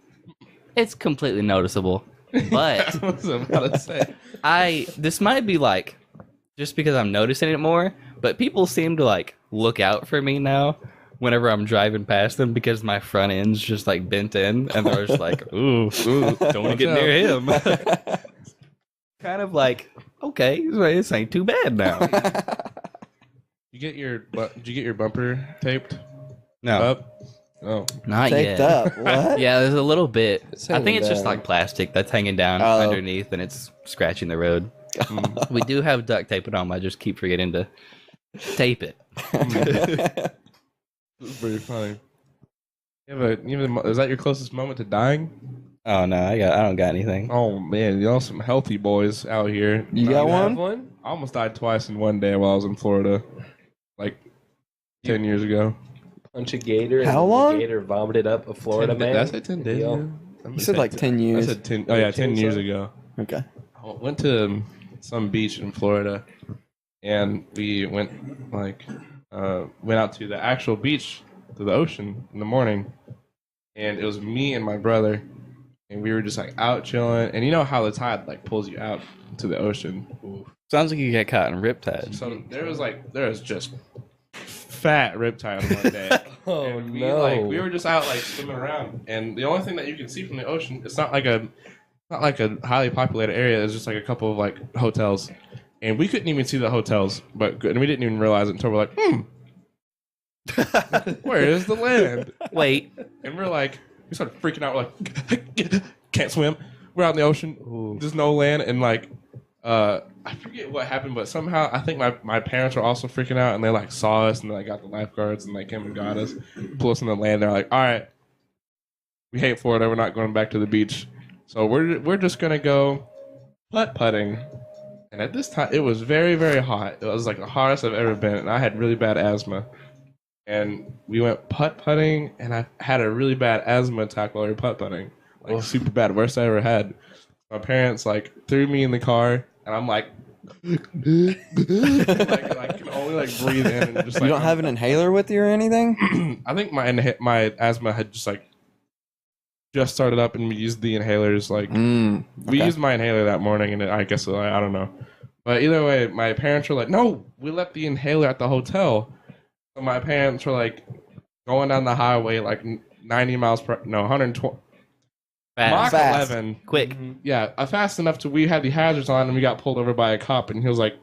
It's completely noticeable. But I was about to say. this might be like just because I'm noticing it more, but people seem to like look out for me now whenever I'm driving past them because my front end's just like bent in and they're just like, ooh, don't want to get near him. Kind of like, okay, this ain't too bad now. Did you get your bumper taped No, up? Oh, not Taped yet. up. What? Yeah, there's a little bit. It's I think hanging it's just down. like plastic that's hanging down Oh. underneath and it's scratching the road. We do have duct tape at home. I just keep forgetting to tape it. that's pretty funny. Is that your closest moment to dying? Oh no, I don't got anything. Oh man, y'all some healthy boys out here. You got You have one? one? I almost died twice in one day while I was in Florida, like 10 years ago. Punch a gator. How and long? The gator vomited up a Florida 10 man. Did I say 10 days Yo. ago? You said like 10 years. I said 10. Oh yeah, 10 years Chainsaw? ago. Okay. I went to some beach in Florida, and we went out to the actual beach, to the ocean in the morning, and it was me and my brother, and we were just like out chilling. And you know how the tide like pulls you out to the ocean. Sounds like you get caught in riptide. So there was just fat riptide on one day. Oh And no! we were just out like swimming around, and the only thing that you can see from the ocean, it's not like a highly populated area. It's just like a couple of like hotels, and we couldn't even see the hotels, and we didn't even realize it until we're like, where is the land? Wait, And we're like, we started freaking out. We're like, can't swim. We're out in the ocean. There's no land, and like, I forget what happened, but somehow I think my parents were also freaking out, and they like saw us, and they like got the lifeguards, and like came and got us, pulled us on the land. They're like, all right, we hate Florida. We're not going back to the beach, so we're just gonna go putt-putting. And at this time, it was very, very hot. It was like the hottest I've ever been, and I had really bad asthma. And we went putt-putting, and I had a really bad asthma attack while we were putt-putting. Like, super bad. Worst I ever had. My parents, like, threw me in the car, and I'm like, like can only, like, breathe in. And just, You like, don't have an inhaler with you or anything? I think my asthma had just started up, and we used the inhalers, like, we Okay. used my inhaler that morning, and I guess, I don't know. But either way, my parents were like, no, we left the inhaler at the hotel. So my parents were like going down the highway like 90 miles per, no, 120. Mach fast, 11. quick. Yeah, fast enough to we had the hazards on and we got pulled over by a cop and he was like,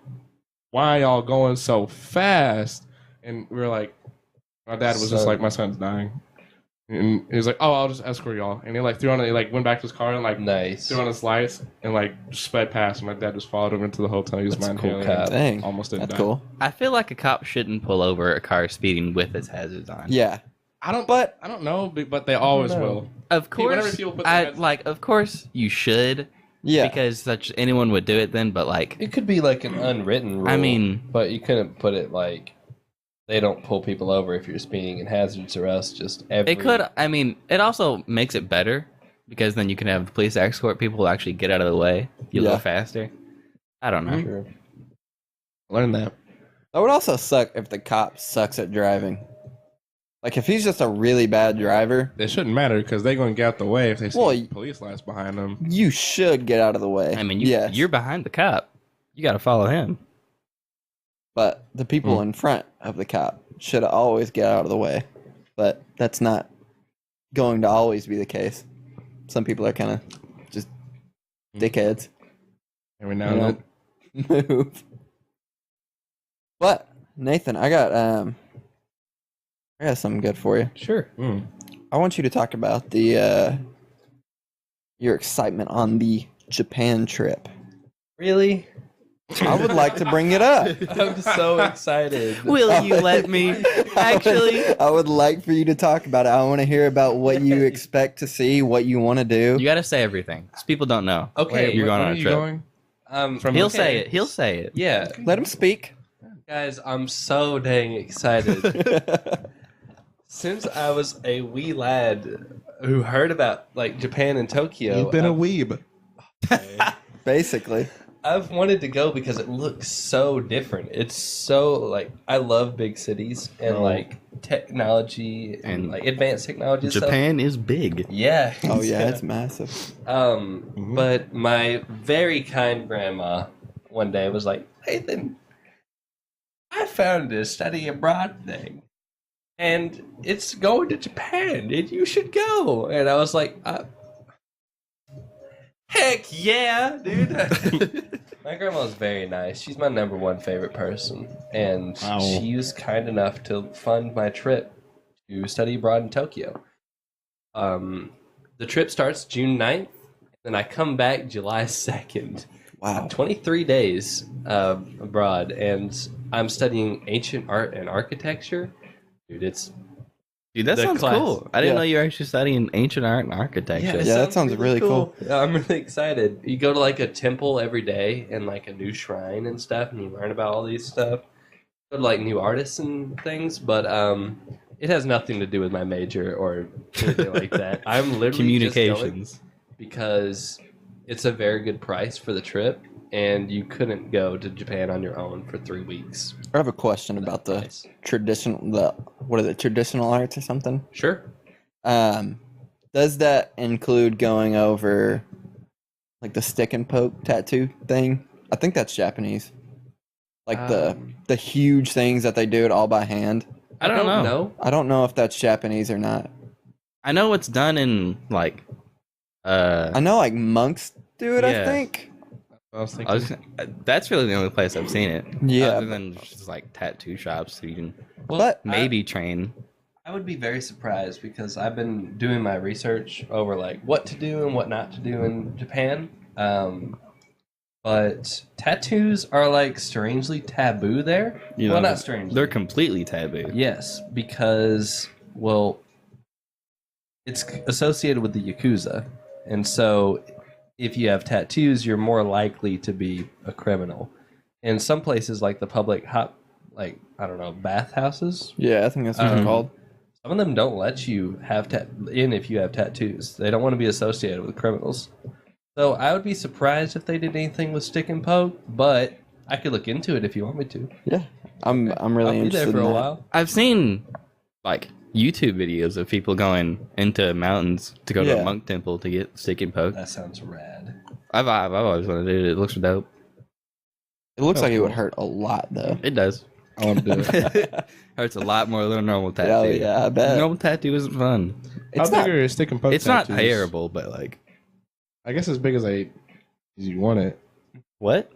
why y'all going so fast? And we were like, my dad was just So- like, my son's dying. And he was like, oh, I'll just escort y'all. And he like threw on it, he like went back to his car and like Nice. threw on his lights and like just sped past. And my dad just followed him into the hotel. He was That's my a cool inhaler. cop. Dang. Almost didn't That's die. cool. I feel like a cop shouldn't pull over a car speeding with its hazards on. Yeah. I don't know, but they always know. will. Of Whenever course, people put their heads- of course you should, Yeah. because such anyone would do it then. But like, It could be like an unwritten rule. I mean, but you couldn't put it like they don't pull people over if you're speeding in hazards or else just every. it could. I mean, it also makes it better because then you can have the police escort people to actually get out of the way. You Yeah. go faster. I don't know. Sure. Learn that. That would also suck if the cop sucks at driving. Like, if he's just a really bad driver, It shouldn't matter because they're going to get out the way if they see Well, police lights behind them. you should get out of the way. I mean, yes. you're behind the cop. You got to follow him. But the people in front of the cop should always get out of the way. But that's not going to always be the case. Some people are kind of just dickheads. Every now You and know? then. Move. But Nathan, I got something good for you. Sure. I want you to talk about the your excitement on the Japan trip. Really? I would like to bring it up. I'm so excited. Will you let me? Actually, I would like for you to talk about it. I want to hear about what you expect to see, what you want to do. you got to say everything because people don't know. Okay, you're Wait, going when on are a you trip. going? From He'll say it. He'll say it. Yeah, Let him speak. guys, I'm so dang excited. Since I was a wee lad who heard about like Japan and Tokyo, You've been a weeb. Basically. I've wanted to go because it looks so different. It's so like I love big cities and like technology and like advanced technology. Japan is big. Yeah. Oh yeah, it's massive. But my very kind grandma one day was like, Nathan, I found this study abroad thing, and it's going to Japan, and you should go. And I was like, heck yeah, dude. My grandma was very nice. She's my number one favorite person. And she was kind enough to fund my trip to study abroad in Tokyo. The trip starts June 9th, and I come back July 2nd. Wow. 23 days abroad, and I'm studying ancient art and architecture. Dude, Dude, that The sounds class. cool. I didn't Yeah. know you were actually studying ancient art and architecture. it Yeah, that sounds really cool. I'm really excited. You go to like a temple every day and like a new shrine and stuff, and you learn about all these stuff. Go to like new artists and things, but it has nothing to do with my major or anything like that. I'm literally just going Communications. because it's a very good price for the trip, and you couldn't go to Japan on your own for 3 weeks. I have a question about the Price. traditional arts or something. Sure. Does that include going over like the stick and poke tattoo thing? I think that's Japanese. Like the huge things that they do it all by hand. I don't know. I don't know if that's Japanese or not. I know it's done in like I know like monks do it, I Yeah. think. That's really the only place I've seen it. Yeah, Other than just like tattoo shops, so you can But maybe train. I would be very surprised because I've been doing my research over like what to do and what not to do in Japan. But tattoos are like strangely taboo there. You know, well, not strangely. They're completely taboo. Yes, because well, it's associated with the Yakuza, and so if you have tattoos, you're more likely to be a criminal. In some places, like the public like I don't know, bathhouses, yeah, I think that's what they're called. some of them don't let you have in if you have tattoos. They don't want to be associated with criminals. So I would be surprised if they did anything with stick and poke, but I could look into it if you want me to. Yeah, I'm really I'll be there interested for in a that. while. I've seen like YouTube videos of people going into mountains to go to Yeah. a monk temple to get stick and poke. That sounds rad. I've always wanted to do it. It looks dope. It looks like it would hurt a lot though. It does. I want to do it. Hurts a lot more than a normal tattoo. Oh yeah, I bet. Normal tattoo isn't fun. How It's big not. are your stick and poke It's not tattoos? terrible, but like I guess as big as you want it. what?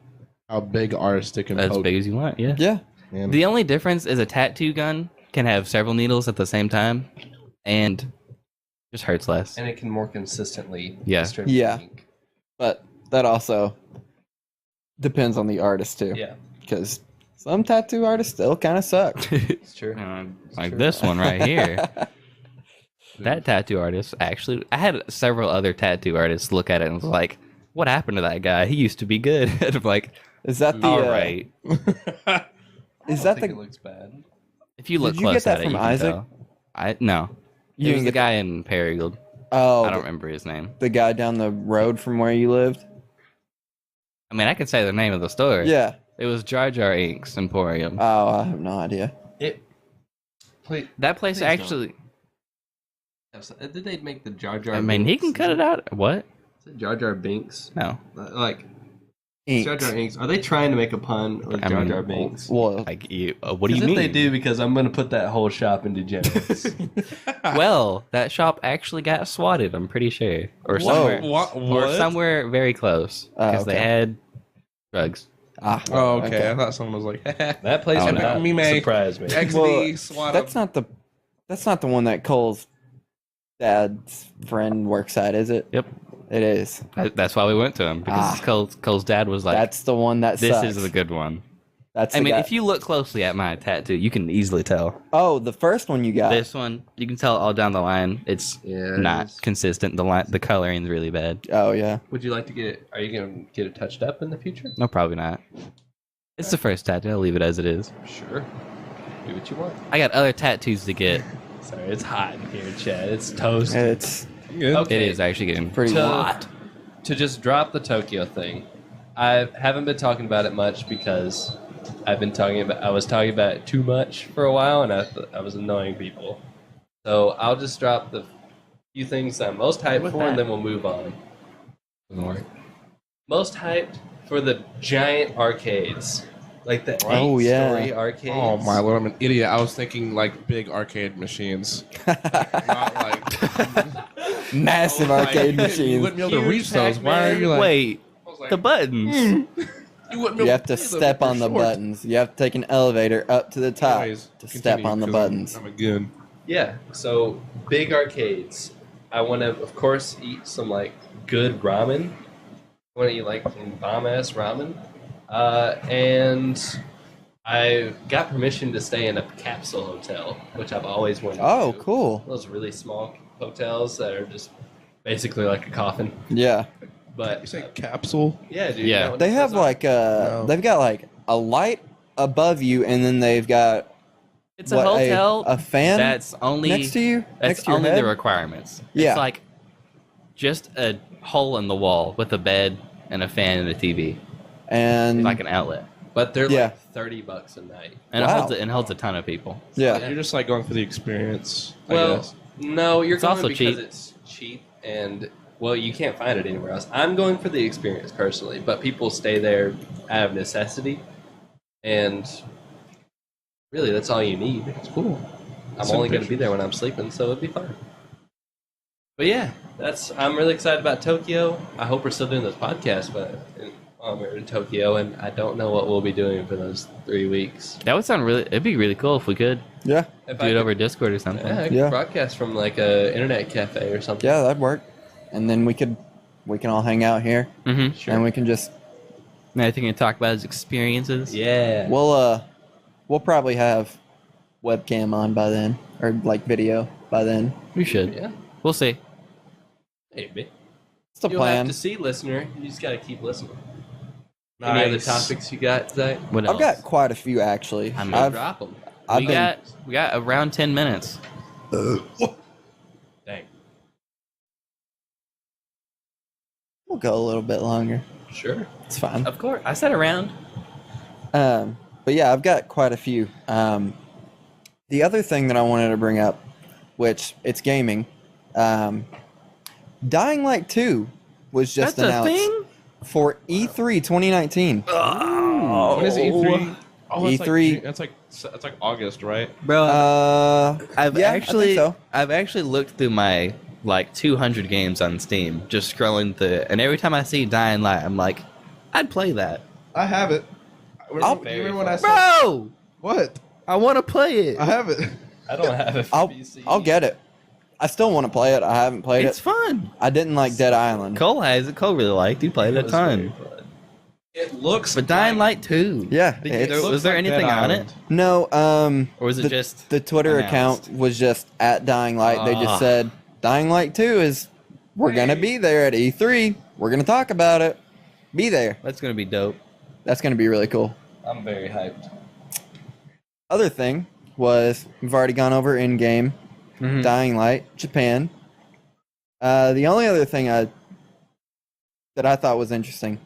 How big are stick and As poke? big as you want. Yeah. Yeah, Man. The only difference is a tattoo gun can have several needles at the same time, and just hurts less. And it can more consistently Yeah. distribute Yeah. ink. but that also depends on the artist too. Yeah, Because some tattoo artists still kind of suck. it's true. Like true. this one right here. That tattoo artist actually, I had several other tattoo artists look at it and was like, "What happened to that guy? He used to be good." And I'm like, Is that the? "All right." Is I that don't think the? it looks bad. If you look Did you close get that at it, from you can Isaac? tell. No, You it was didn't the get guy in Perigold. Oh, I don't remember his name. the guy down the road from where you lived. I mean, I could say the name of the store. Yeah. It was Jar Jar Inks Emporium. Oh, I have no idea. Please, That place please don't. actually. did they make the Jar Jar? I mean, he Binks? can cut it out. What? Is it Jar Jar Binks? No. Like Inks. Jar Jar Inks. Are they trying to make a pun with I Jar mean, Jar Binks? Well, Like, what do you Because mean? if they do, because I'm going to put that whole shop in degenerates. Well, that shop actually got swatted. I'm pretty sure, or Whoa. somewhere, What? or somewhere very close, because they okay. had drugs. Oh, okay. I thought someone was like, that place Oh, would no. not Me, man. surprise me. XD Well, swat That's not the one that Cole's dad's friend works at, is it? Yep. It is. That's why we went to him, because Cole's dad was like, That's the one that "This sucks. is the good one." That's I the mean, guy. if you look closely at my tattoo, you can easily tell. Oh, the first one you got. This one, you can tell all down the line. It's Yeah, not consistent. The coloring's really bad. Oh yeah. Would you like to get it? Are you going to get it touched up in the future? No, probably not. It's the first tattoo. I'll leave it as it is. Sure. Do what you want. I got other tattoos to get Sorry, it's hot in here, Chad. It's toast. It's Good. It is actually getting pretty To- hot. To just drop the Tokyo thing, I haven't been talking about it much because I was talking about it too much for a while, and I was annoying people. So I'll just drop the few things I'm most hyped With for, that. and then we'll move on. Most hyped for the giant arcades, like the Oh, yeah. eight-story arcades. Oh my lord, I'm an idiot. I was thinking like big arcade machines, not like Massive arcade You machines. wouldn't be able to reach those. Why are you like? Wait, I was like, the buttons. you wouldn't be You able have to do them step if you're on the short. buttons. You have to take an elevator up to the top Anyways, to step continue, on the 'cause buttons. I'm a goon. Yeah, so big arcades. I want to, of course, eat some like good ramen. I want to eat like some bomb ass ramen, and I got permission to stay in a capsule hotel, which I've always wanted. Oh, to do. cool. Those really small hotels that are just basically like a coffin. Yeah. But You say capsule? yeah, dude. Yeah. you know what They this have is? like they've got like a light above you, and then they've got It's a what, hotel a fan that's only next to you. that's next to your only head? the requirements. Yeah. It's like just a hole in the wall with a bed and a fan and a TV, and like an outlet, But they're Yeah. like $30 a night. and Wow. it holds a ton of people. yeah. You're just like going for the experience. I Well, guess. no, you're It's going also because cheap. it's cheap and well, you can't find it anywhere else. I'm going for the experience personally, but people stay there out of necessity, and really, that's all you need. It's cool. I'm Some only going to be pictures. there when I'm sleeping, so it'd be fine. But yeah, I'm really excited about Tokyo. I hope we're still doing this podcast, but we're in Tokyo, and I don't know what we'll be doing for those 3 weeks. That would sound really. It'd be really cool if we could Yeah. If do I it could- over Discord or something. Yeah, I could Yeah. broadcast from like a internet cafe or something. Yeah, that'd work. And then we can all hang out here, Mm-hmm. Sure. and we can just I think we can talk about his experiences. Yeah. we'll probably have webcam on by then, or like video by then. We should. Yeah. We'll see. Maybe. It's the You'll plan. have to see, listener. You just got to keep listening. Any other Nice. topics you got, Zach? What else? I've got quite a few actually. I'm I'll I've drop them. I've we been got around 10 minutes. Dang. we'll go a little bit longer. Sure. It's fine. Of course, I said around. But yeah, I've got quite a few. The other thing that I wanted to bring up, which it's gaming, Dying Light 2 was just That's a announced thing. for E3 2019. When is E3? Oh, that's E3. Like, that's like August, right? Bro, I've yeah, actually I think so. I've actually looked through my like 200 games on Steam, just scrolling through, and every time I see Dying Light, I'm like, I'd play that, I have it. I'll- You remember when I said bro. what? I want to play it. I have it. I don't have a I'll PC. I'll get it. I still want to play it. I haven't played It's it. fun. I didn't like Dead Island. Cole has it. Cole really liked. He played it a was very ton. fun. It looks. But Dying Light 2. Yeah, Did it's- was there anything on it, No, or was it just the Twitter announced? account was just at Dying Light. They Ah. just said Dying Light 2 is we're gonna be there at E3. We're gonna talk about it. Be there. That's gonna be dope. That's gonna be really cool. I'm very hyped. Other thing was we've already gone over Endgame, Mhm. Dying Light, Japan. The only other thing that I thought was interesting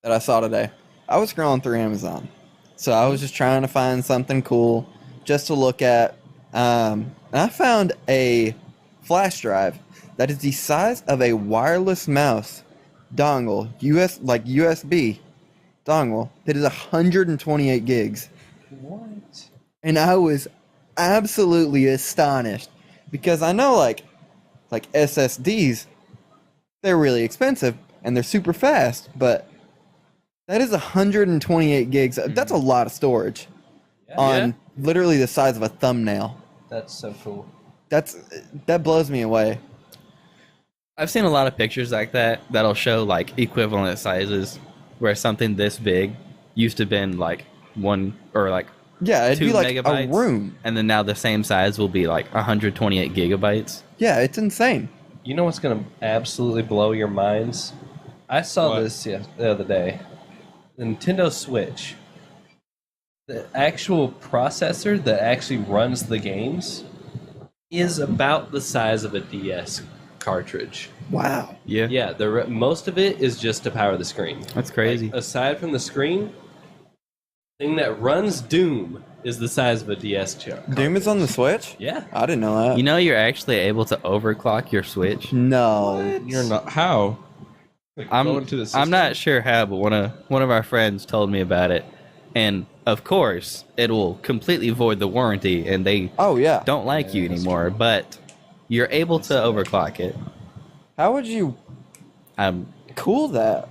that I saw today, I was scrolling through Amazon, so I was just trying to find something cool just to look at, and I found a flash drive that is the size of a wireless mouse dongle, USB dongle that is 128 gigs. What? And I was absolutely astonished because I know like SSDs, they're really expensive and they're super fast, but that is 128 gigs. That's a lot of storage on literally the size of a thumbnail. That's so cool. That blows me away. I've seen a lot of pictures like that that'll show like equivalent sizes where something this big used to been like one or like Yeah, it'd 2 be like megabytes, a room. and then now the same size will be like 128 gigabytes. Yeah, it's insane. You know what's going to absolutely blow your minds? I saw What? this the other day. The Nintendo Switch. The actual processor that actually runs the games is about the size of a DS cartridge. Wow. Yeah. Yeah, most of it is just to power the screen. That's crazy. Like, aside from the screen, the thing that runs Doom is the size of a DS cartridge. Doom is on the Switch? Yeah. I didn't know that. You know you're actually able to overclock your Switch. No. You're not. How? Like, go into the I'm system? not sure how, but one of our friends told me about it, and of course it will completely void the warranty, and they Oh, yeah. don't like you anymore. But you're able to overclock it. How would you cool that?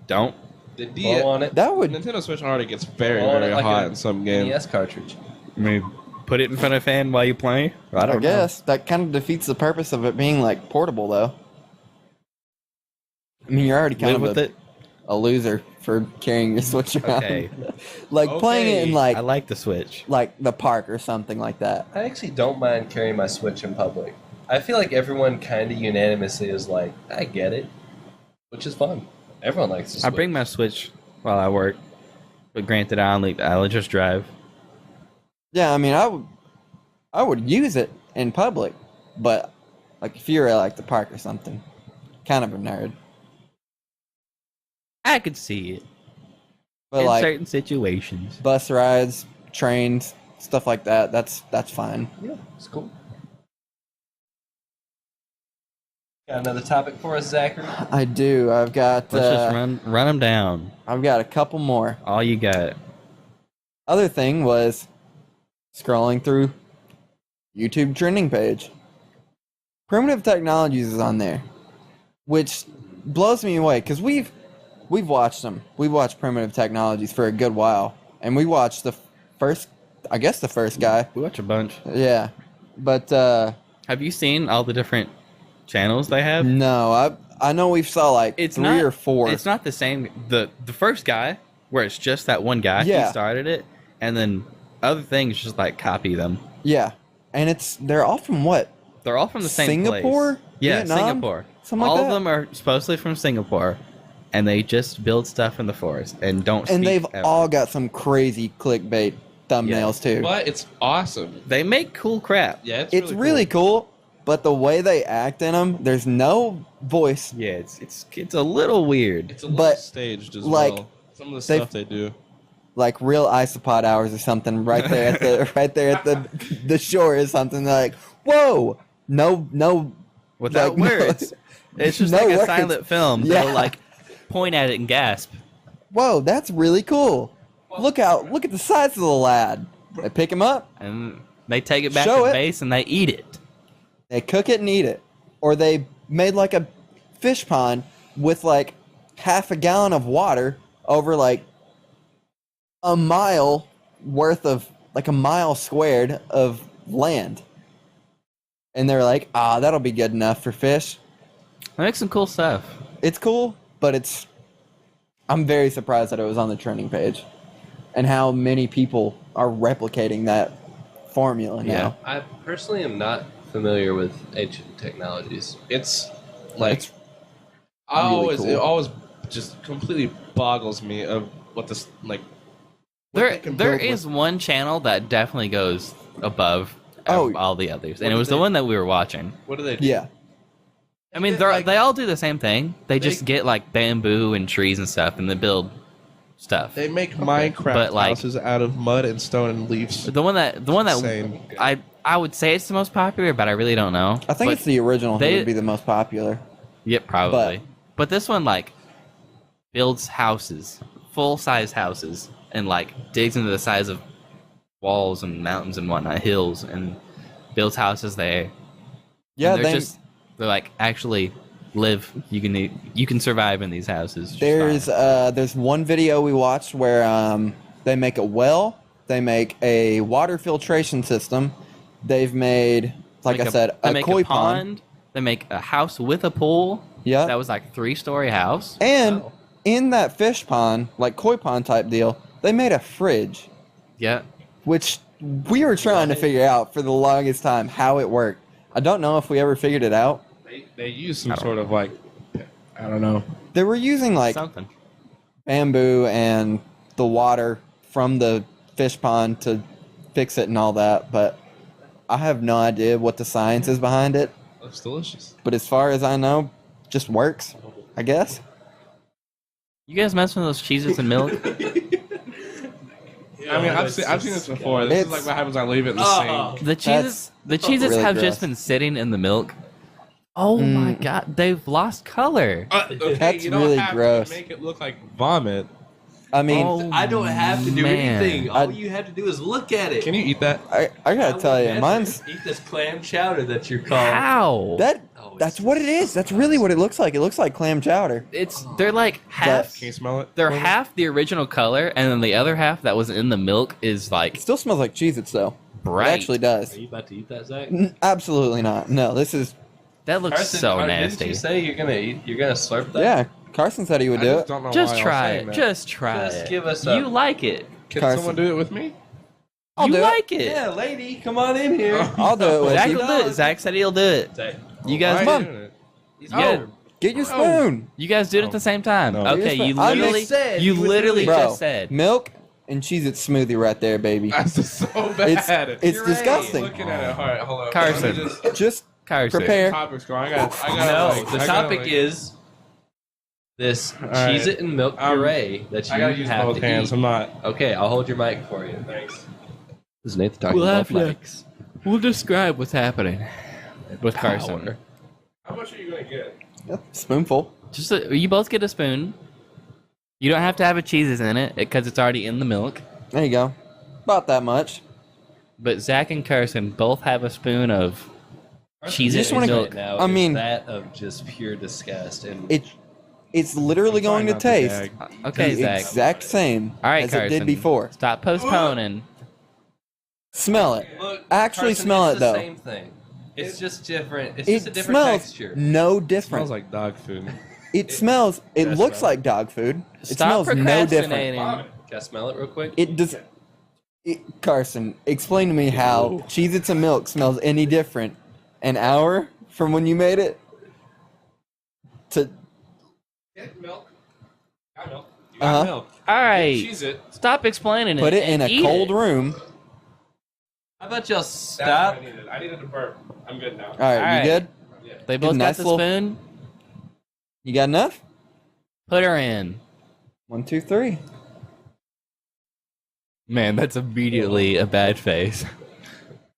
Don't. The Blow on it. That would... Nintendo Switch already gets very, Blow on very it like hot a in some games. DS cartridge. I mean, put it in front of a fan while you play. I don't I guess. That kind of defeats the purpose of it being, like, portable, though. I mean, you're already know. kind Live of with it. a loser for carrying your Switch around. Okay. Like, playing it in, I like, like the Switch. the park or something like that. I actually don't mind carrying my Switch in public. I feel like everyone kind of unanimously is like, I get it, which is fun. Everyone likes the I Switch. bring my Switch while I work, but granted, I'll just drive. Yeah, I mean, I would use it in public, but, like, if you're at, like, the park or something, kind of a nerd. I could see it But, in like, certain situations. bus rides, trains, stuff like that, that's fine. Yeah, it's cool. Got another topic for us, Zachary? I do. I've got Let's just run them down. I've got a couple more. All you got. Other thing was scrolling through YouTube trending page. Primitive Technologies is on there, which blows me away because we've watched them. We've watched Primitive Technologies for a good while, and we watched the first guy. We watch a bunch. Yeah, but Have you seen all the different channels they have? no, I know we've saw like three or four. It's not the same. The first guy, where it's just that one guy, Yeah. he started it, and then other things just like copy them. Yeah, and they're all from what? They're all from the same Singapore? place. Yeah, Vietnam? Singapore. Something like all that? of them are supposedly from Singapore, and they just build stuff in the forest and don't. And speak they've ever. all got some crazy clickbait thumbnails too. But it's awesome. They make cool crap. Yeah, It's really cool, but the way they act in them, there's no voice. Yeah, it's a little weird. It's a little but, staged as like, well. Some of the they've- stuff they do. Like real isopod hours or something right there at the shore or something. They're like, whoa, no, Without like, no- words. It's just no like a words. silent film. Yeah. They'll like point at it and gasp. whoa, that's really cool. Look at the size of the lad. They pick him up, And they take it back Show to it. base and they eat it. they cook it and eat it, or they made like a fish pond with like half a gallon of water over like a mile worth of like a mile squared of land. And they're like, that'll be good enough for fish. They make some cool stuff. It's cool, but I'm very surprised that it was on the trending page and how many people are replicating that formula now. I personally am not familiar with ancient technologies. It's like It's it cool. always just completely boggles me of what this like. what There they can there build with- is one channel that definitely goes above Oh. all the others. What And it do was the they- one that we were watching. What do they do? Yeah. I mean, Is it like- they all do the same thing. They They- just get like bamboo and trees and stuff, and they build stuff. They make Minecraft But, like- houses out of mud and stone and leaves. The one that Insane. I would say it's the most popular, but I really don't know. I think But- it's the original they- who would be the most popular. Yep, probably. But this one like builds houses, full size houses, and like digs into the size of walls and mountains and whatnot, hills, and builds houses there. Yeah, And they're like actually live. You can survive in these houses. just fine. there's one video we watched where they make a well, they make a water filtration system, they've made, like Make I said, they a make koi a pond. pond. They make a house with a pool. Yeah. That was like 3-story house. And Wow. in that fish pond, like koi pond type deal, they made a fridge, Yeah. which we were trying to figure out for the longest time how it worked. I don't know if we ever figured it out. They use some sort of like, I don't know. They were using like Something. bamboo and the water from the fish pond to fix it and all that, but I have no idea what the science is behind it, Looks delicious. but as far as I know, just works, I guess. You guys mess with those Cheez-its and milk? I mean, I've seen this before. This is like what happens when I leave it in the sink. The Cheez-its really have gross. just been sitting in the milk. Oh my god, they've lost color. Okay, That's you don't really have gross. to make it look like vomit. I mean, Oh, I don't have to do man. anything. All you have to do is look at it. Can you eat that? I gotta tell you, mine's Eat this clam chowder that you're called. How? that's what it is. That's really what it looks like. It looks like clam chowder. They're like half. Can you smell it? They're half the original color, and then the other half that was in the milk is It like still smells like Cheez-Its though. bright. It actually does. Are you about to eat that, Zach? Absolutely not. No, this is That looks so Didn't nasty. you say you're gonna eat? You're gonna slurp that? yeah. Carson said he would I do just it. don't know Just why I was try saying it. that. Just try Just it. give us You a- like it. Can Carson. someone do it with me? I'll You do it. like it. Yeah, lady, come on in here. I'll do it with Zach you. will do it. Zach said he'll do it. Zach, You guys, Why are Come you on. doing it? he's Yeah. good. Get your spoon. you guys do it at the same time. No. Okay, you I literally, just said you you would literally do it. Bro, just said. milk and Cheez-It smoothie right there, baby. That's just so It's bad. it's You're disgusting. Looking at it. All right, hold on. Carson. Let me Just Carson. prepare. Topics going. I got. No, like, the I gotta, topic like- is this right. Cheez-it and milk puree that you I gotta use have both to hands. eat. I'm not. Okay, I'll hold your mic for you. Thanks. This is Nathan talking We'll about have to. mics. We'll describe what's happening with Carson. Power. How much are you gonna get? Yep, spoonful. You both get a spoon. You don't have to have a cheeses in it because it's already in the milk. There you go. About that much. But Zach and Carson both have a spoon of Cheez-It just wanna- milk. Now I is mean- that of just pure disgust and It's literally going to Try not taste gag. Okay, the Zach. exact same All right, as Carson. it did before. Stop postponing. Smell it. Look, Actually Carson, smell it's it, the though. Same thing. It's just different. It's just a It different smells texture. no It different. smells like dog food. It smells. It Yeah, looks smell. like dog food. It Stop smells no different. procrastinating. Can I smell it real quick? It does. Carson, explain to me how Cheez-Its and milk smells any different an hour from when you made it to. Get milk. Got milk. You got Uh-huh. milk. All right. Cheez-it. Stop explaining Put it and in a eat cold it. room. How about y'all That's stop? what I needed. I needed a burp. I'm good now. All right, All right. you good? They both nice got the little- spoon. You got enough? Put her in. 1, 2, 3. Man, that's immediately a bad face.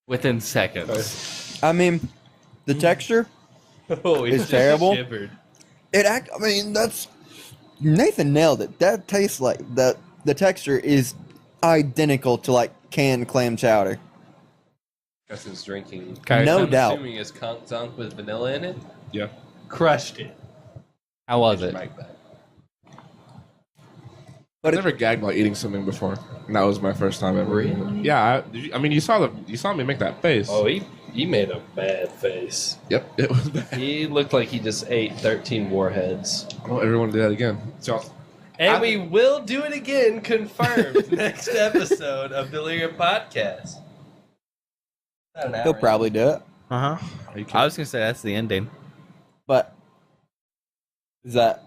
Within seconds. I mean, the texture. Oh, he It's just terrible. shivered. I mean, that's Nathan nailed it. That tastes like the texture is identical to like canned clam chowder. Carson's drinking. Carson, No I'm doubt. assuming it's conch dunk with vanilla in it. Yeah. Crushed it. How was Get it? your mic back. I've never gagged while eating something before. And that was my first time ever. Really? Yeah. I mean, you saw me make that face. Oh, he made a bad face. Yep. It was bad. He looked like he just ate 13 warheads. Oh, everyone did that again. So, And we will do it again, confirmed, next episode of Delirium Podcast. About an hour He'll in. probably do it. Uh huh. are you kidding? I was gonna say that's the ending. But is that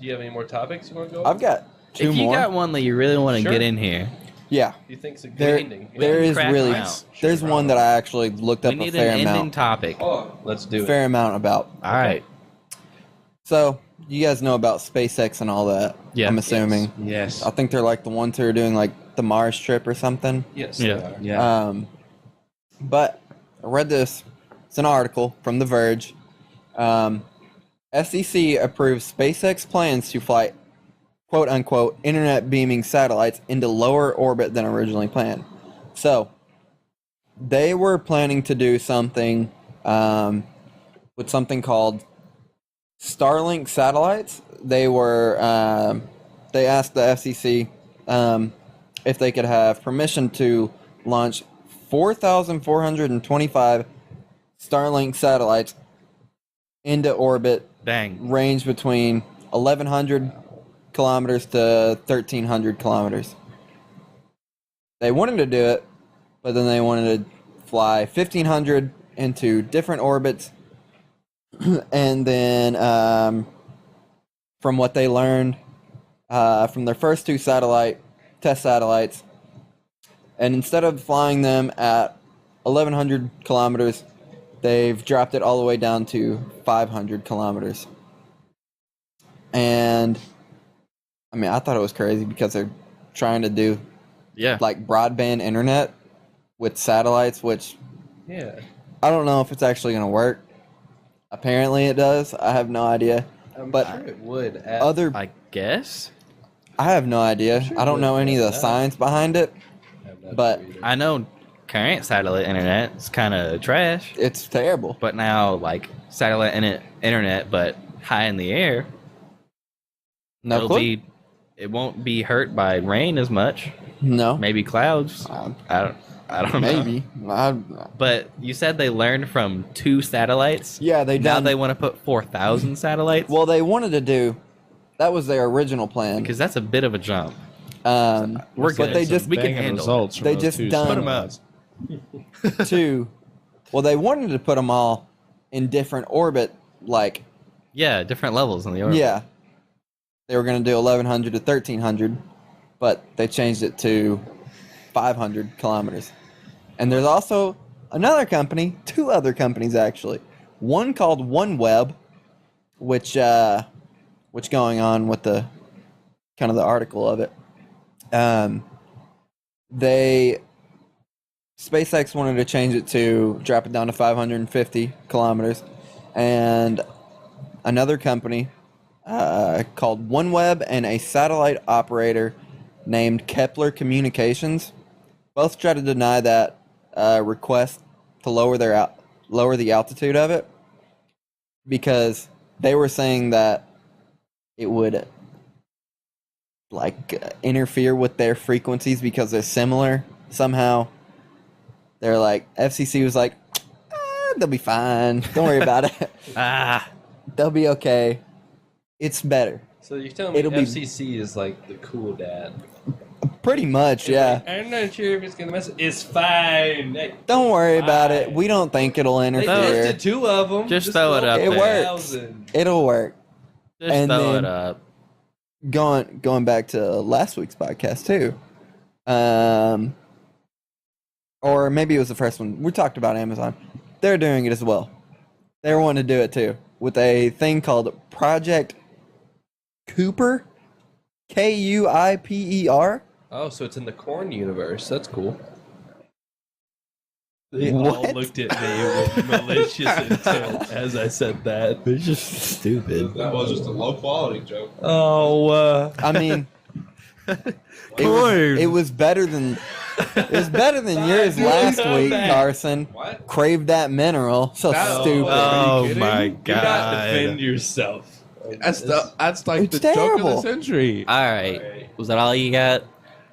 Do you have any more topics you want to go I've got two If you more. got one that you really want to Sure. get in here, Yeah, Do you think's a good there ending? there is crack really them out. there's one that I actually looked we up a need fair an ending amount topic. Oh, let's do it. fair amount about. All right. So you guys know about SpaceX and all that. Yeah. I'm assuming. Yes. I think they're like the ones who are doing like the Mars trip or something. Yes, Yeah. they are. Yeah. But I read this. It's an article from The Verge. SEC approves SpaceX plans to fly, quote unquote, internet beaming satellites into lower orbit than originally planned. So they were planning to do something with something called Starlink satellites. They were they asked the FCC if they could have permission to launch 4,425 Starlink satellites into orbit, Dang. range between 1,100 kilometers to 1,300 kilometers. They wanted to do it, but then they wanted to fly 1,500 into different orbits, and then from what they learned from their first two test satellites, and instead of flying them at 1,100 kilometers. They've dropped it all the way down to 500 kilometers. And, I mean, I thought it was crazy because they're trying to do, Yeah. like, broadband internet with satellites, which Yeah. I don't know if it's actually going to work. Apparently it does. I have no idea. But sure it would. I guess. I have no idea. Sure I don't know any of the would. science behind it. but- I know current satellite internet is kind of trash, It's terrible. but now like satellite internet, but high in the air, No clue. it won't be hurt by rain as much. No. Maybe clouds. I don't know. Maybe. But you said they learned from 2 satellites. Yeah, they Now done. they want to put 4,000 satellites. Well, they wanted to do. That was their original plan. because that's a bit of a jump. We're but they just we can banging handle results. From They those just two done- Put 'em up. two. Well, they wanted to put them all in different orbit. Like, Yeah, different levels in the orbit. yeah, they were going to do 1,100 to 1,300, but they changed it to 500 kilometers. And there's also another company, 2 other companies actually. One called OneWeb, which going on with the kind of the article of it. SpaceX wanted to change it to drop it down to 550 kilometers, and another company called OneWeb and a satellite operator named Kepler Communications both tried to deny that request to lower the altitude of it because they were saying that it would interfere with their frequencies because they're similar somehow. They're like, FCC was like, they'll be fine. Don't worry about it. They'll be okay. It's better. So you're telling me It'll be- FCC is like the cool dad? Pretty much, yeah. I'm not sure if it's gonna mess. It's fine. Hey, Don't worry about it. fine. We don't think it'll They interfere. tested 2 of them. Just throw it up It there. works. It'll work. Just And throw then- it up. Going back to last week's podcast too. Or maybe it was the first one. We talked about Amazon. They're doing it as well. They're wanting to do it too with a thing called Project Cooper, Kuiper. Oh, so it's in the corn universe. That's cool. They What? all looked at me with malicious intent as I said that. It's just stupid. That was just a low quality joke. Oh, I mean, it was better than yours last week, Carson. What? Craved that mineral. So That- stupid. Are you Oh kidding? my do not god. defend yourself. That's like It's the joke of the terrible. century. All right. Was that all you got?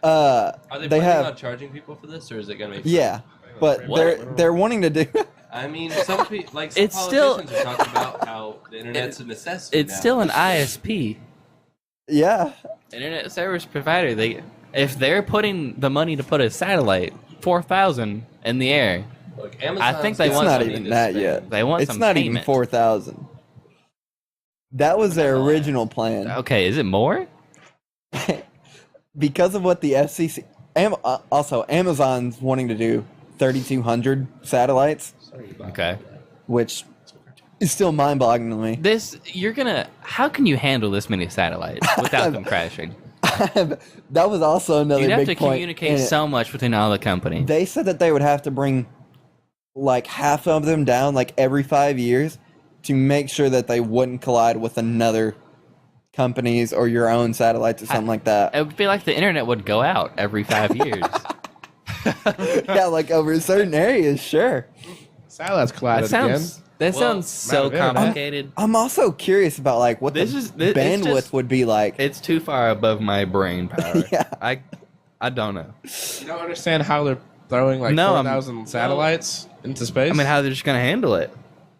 Are they, They planning have, on charging people for this, or is it gonna be? yeah, but What? they're wanting to do. I mean, some people, like some It's still- politicians are talking about how the internet's a necessity. It's now. still an ISP, Yeah, internet service provider. If they're putting the money to put a satellite 4,000 in the air, Look, Amazon. I think they it's want not some- even that yet. they want It's some not payment. even 4,000. That was their original plan. Okay, is it more? Because of what the FCC, also Amazon's wanting to do 3,200 satellites, Okay. which is still mind-boggling to me. How can you handle this many satellites without them crashing? That was also another You'd have big to point. communicate in it. so much between all the companies. They said that they would have to bring like half of them down like every 5 years to make sure that they wouldn't collide with another companies or your own satellites or something like that. It would be like the internet would go out every 5 years. Yeah, like over certain areas, sure. Satellites collided That sounds so amount of internet. complicated. I'm also curious about like what This the is- it's bandwidth just- would be like. It's too far above my brain power. Yeah. I don't know. You don't understand how they're throwing like No, 4,000 satellites into space? I mean, how they're just gonna handle it?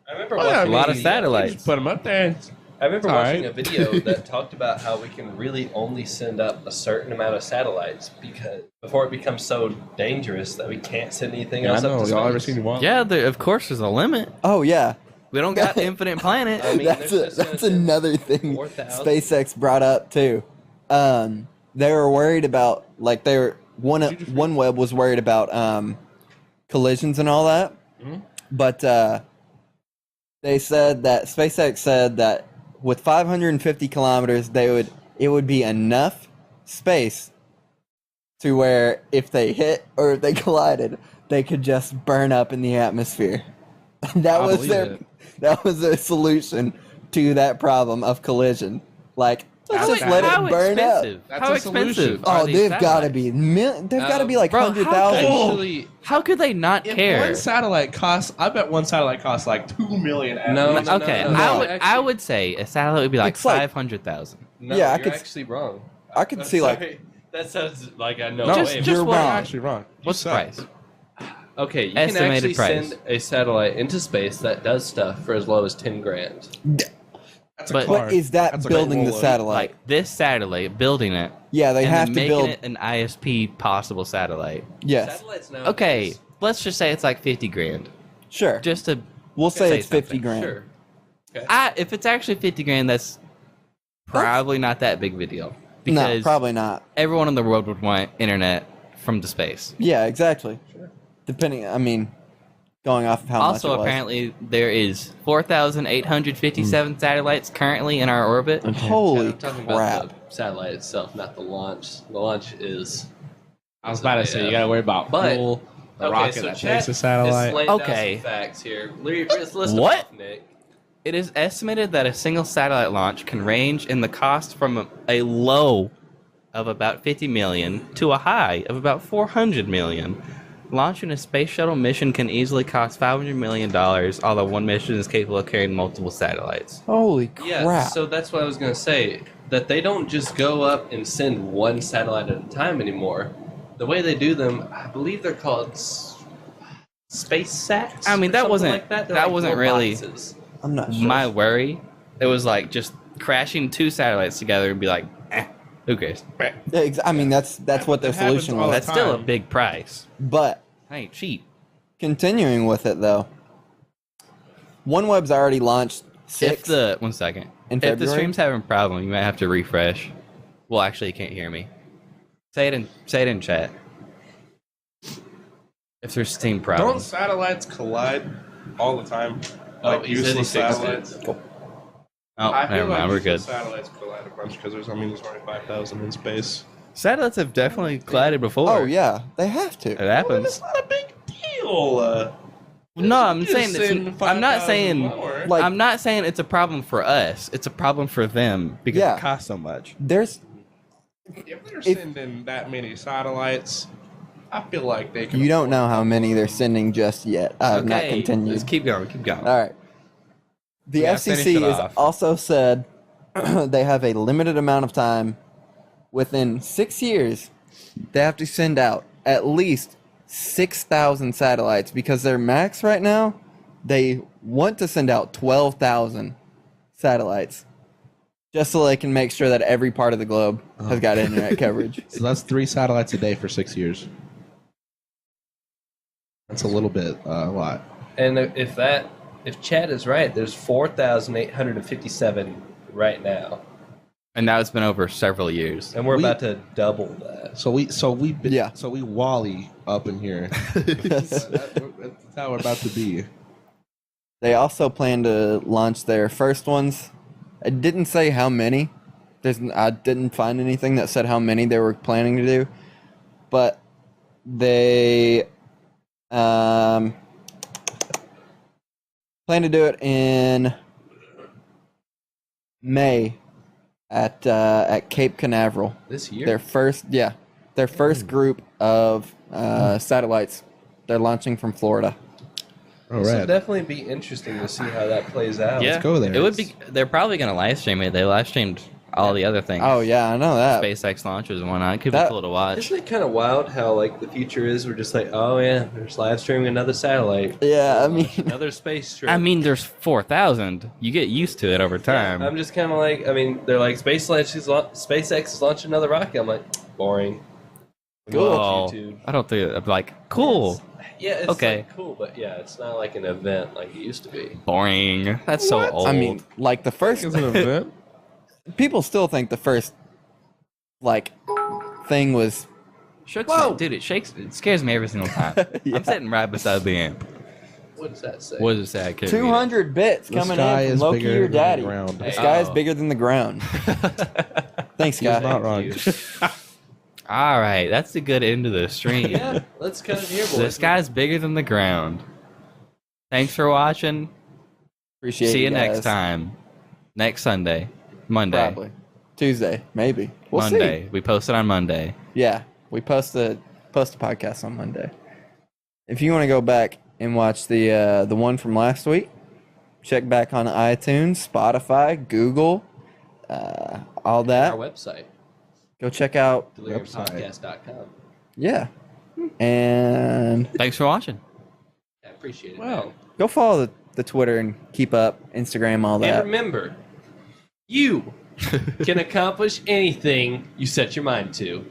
I remember Well, watching a lot of the- satellites. Just put them up there. I remember All watching right. a video that talked about how we can really only send up a certain amount of satellites because before it becomes so dangerous that we can't send anything Yeah, I else up know. to space. Y'all ever seen one? Yeah, of course there's a limit. Oh yeah, We don't got infinite planet. I mean, that's there's just that's gonna send another thing 4,000. SpaceX brought up too. They were worried about like OneWeb was worried about collisions and all that. Mhm. But they said that SpaceX said that with 550 kilometers, it would be enough space to where if they hit or if they collided, they could just burn up in the atmosphere. That I was believe their it. that was their solution to that problem of collision. Like, let's just let How it burn up. expensive? That's How a expensive? solution. are Oh, these they've got to satellites? be they've got to be like Bro, how 100,000. Actually, How could they not if care? one satellite costs, I bet one satellite costs like 2 million. No, at least. Okay, no, no. I would say a satellite would be like It's like- 500,000. No, Yeah, I you're could- actually wrong. I could see like Sorry. That sounds like I know. No, Just- way just you're what- You're wrong. actually wrong. You What's the suck. price? Okay, you Estimated can actually price. send a satellite into space that does stuff for as low as 10 grand. That's a But- car. But is that That's a building the Corolla. satellite? Like this satellite, building it, Yeah, they and have then to making build. it an ISP possible satellite. Yes, Satellites now. Okay, let's just say it's like 50 grand. sure. Just to We'll say say it's 50 something. grand. Sure. if it's actually 50 grand, that's probably not that big of a deal. No, Because probably not. everyone in the world would want internet from the space. Yeah, exactly. Depending, I mean, going off of how Also, much it was. apparently, there is 4,857 satellites currently in our orbit. Holy I'm talking crap. about the satellite itself, not the launch. The launch is. I was about to say, you gotta worry about But- fuel, the Okay, rocket so that chat takes a is satellite. laying down Okay. some facts here. Let's list them What? off, Nick. It is estimated that a single satellite launch can range in the cost from a low of about 50 million to a high of about 400 million. Launching a space shuttle mission can easily cost $500 million, although one mission is capable of carrying multiple satellites. Holy crap. Yeah, so that's what I was going to say. That they don't just go up and send one satellite at a time anymore. The way they do them, I believe they're called space sats. I mean, or that something wasn't- like that. They're that like wasn't little really- boxes. I'm not sure. My worry, it was like just crashing two satellites together and be like, who cares? Yeah, I mean, that's what their That happens solution all was. the That's still a time. big price. But I ain't cheap. continuing with it, though, OneWeb's already launched If 6. one second. In If the February? stream's having a problem, you might have to refresh. Well, actually, you can't hear me. Say it in chat. If there's Steam Don't problems. satellites collide all the time? Oh, Like he said he useless fixed satellites. it. Oh, I feel never mind. like We're good. useless satellites collide a bunch because there's only 5,000 in space. Satellites have definitely collided before. Oh, yeah, they have It to. Well, happens. it's not a big deal. No, I'm Just saying send I'm not 5,000 saying more. Like- I'm not saying it's a problem for us. It's a problem for them because Yeah. it costs so much. There's If they're if- sending that many satellites, I feel like they can. you don't know how many they're sending just yet. I have not continued. Let's keep going. Keep going. All right. The Yeah, finish FCC it has off. also said they have a limited amount of time. Within 6 years, they have to send out at least 6,000 satellites because their max right now, they want to send out 12,000 satellites just so they can make sure that every part of the globe has got internet coverage. So that's 3 satellites a day for 6 years. That's a little bit a lot. And if Chad is right, there's 4,857 right now, Oh, and now it's been over several years. and we're We- about to double that. So we Yeah. So we Wally up in here. That's how we're about to be. They also plan to launch their first ones. It didn't say how many. I didn't find anything that said how many they were planning to do. But they plan to do it in May at Cape Canaveral. This year? Their first group of satellites. They're launching from Florida. All So right. definitely be interesting to see how that plays out. Yeah, go there. It would be. They're probably gonna live stream it. They live streamed all the other things. Oh yeah, I know that. SpaceX launches and whatnot. It could That- be cool to watch. Isn't it kind of wild how like the future is? We're just like, oh yeah, there's live streaming another satellite. Yeah, I mean, Another space trip. I mean, there's 4,000. You get used to it over time. I'm just kind of like, I mean, they're like SpaceX is launching another rocket. I'm like, boring. Well, YouTube. I don't think. I'm like, cool, Yeah, it's Okay. like, cool, but yeah, it's not like an event like it used to be. boring. That's so old. I mean, like the first It's an event. people still think the first like thing was Shooks Whoa! me. Dude, it shakes. It scares me every single time. Yeah. I'm sitting right beside the amp. What does that say? What does it say? I can't read it. 200 bits The coming sky in is from Loki bigger your than the daddy. ground. The sky is Oh. bigger than the ground. Thanks, He's guy. not wrong. All right, that's a good end of the stream. Yeah, let's cut it here, boys. The sky's bigger than the ground. Thanks for watching. Appreciate See you it, next guys. time. Next Sunday. Monday. Probably. Tuesday, maybe. We'll Monday. see. We post it on Monday. Yeah, we post a podcast on Monday. If you want to go back and watch the one from last week, check back on iTunes, Spotify, Google, all Our that. website, Go check out. deliriumpodcast.com. Yeah, and Thanks for watching. I appreciate it. Wow. man. go follow the Twitter and keep up Instagram, all And that. remember, you can accomplish anything you set your mind to.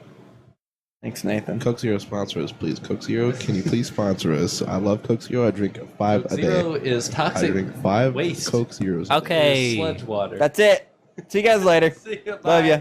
Thanks, Nathan. Coke Zero sponsor us, please. Coke Zero, can you please sponsor us? I love Coke Zero. I drink 5 a day. Zero is I toxic. drink 5 waste. Coke Zeros. Okay. Sludge water. That's it. See you guys later. See you, Love bye. ya.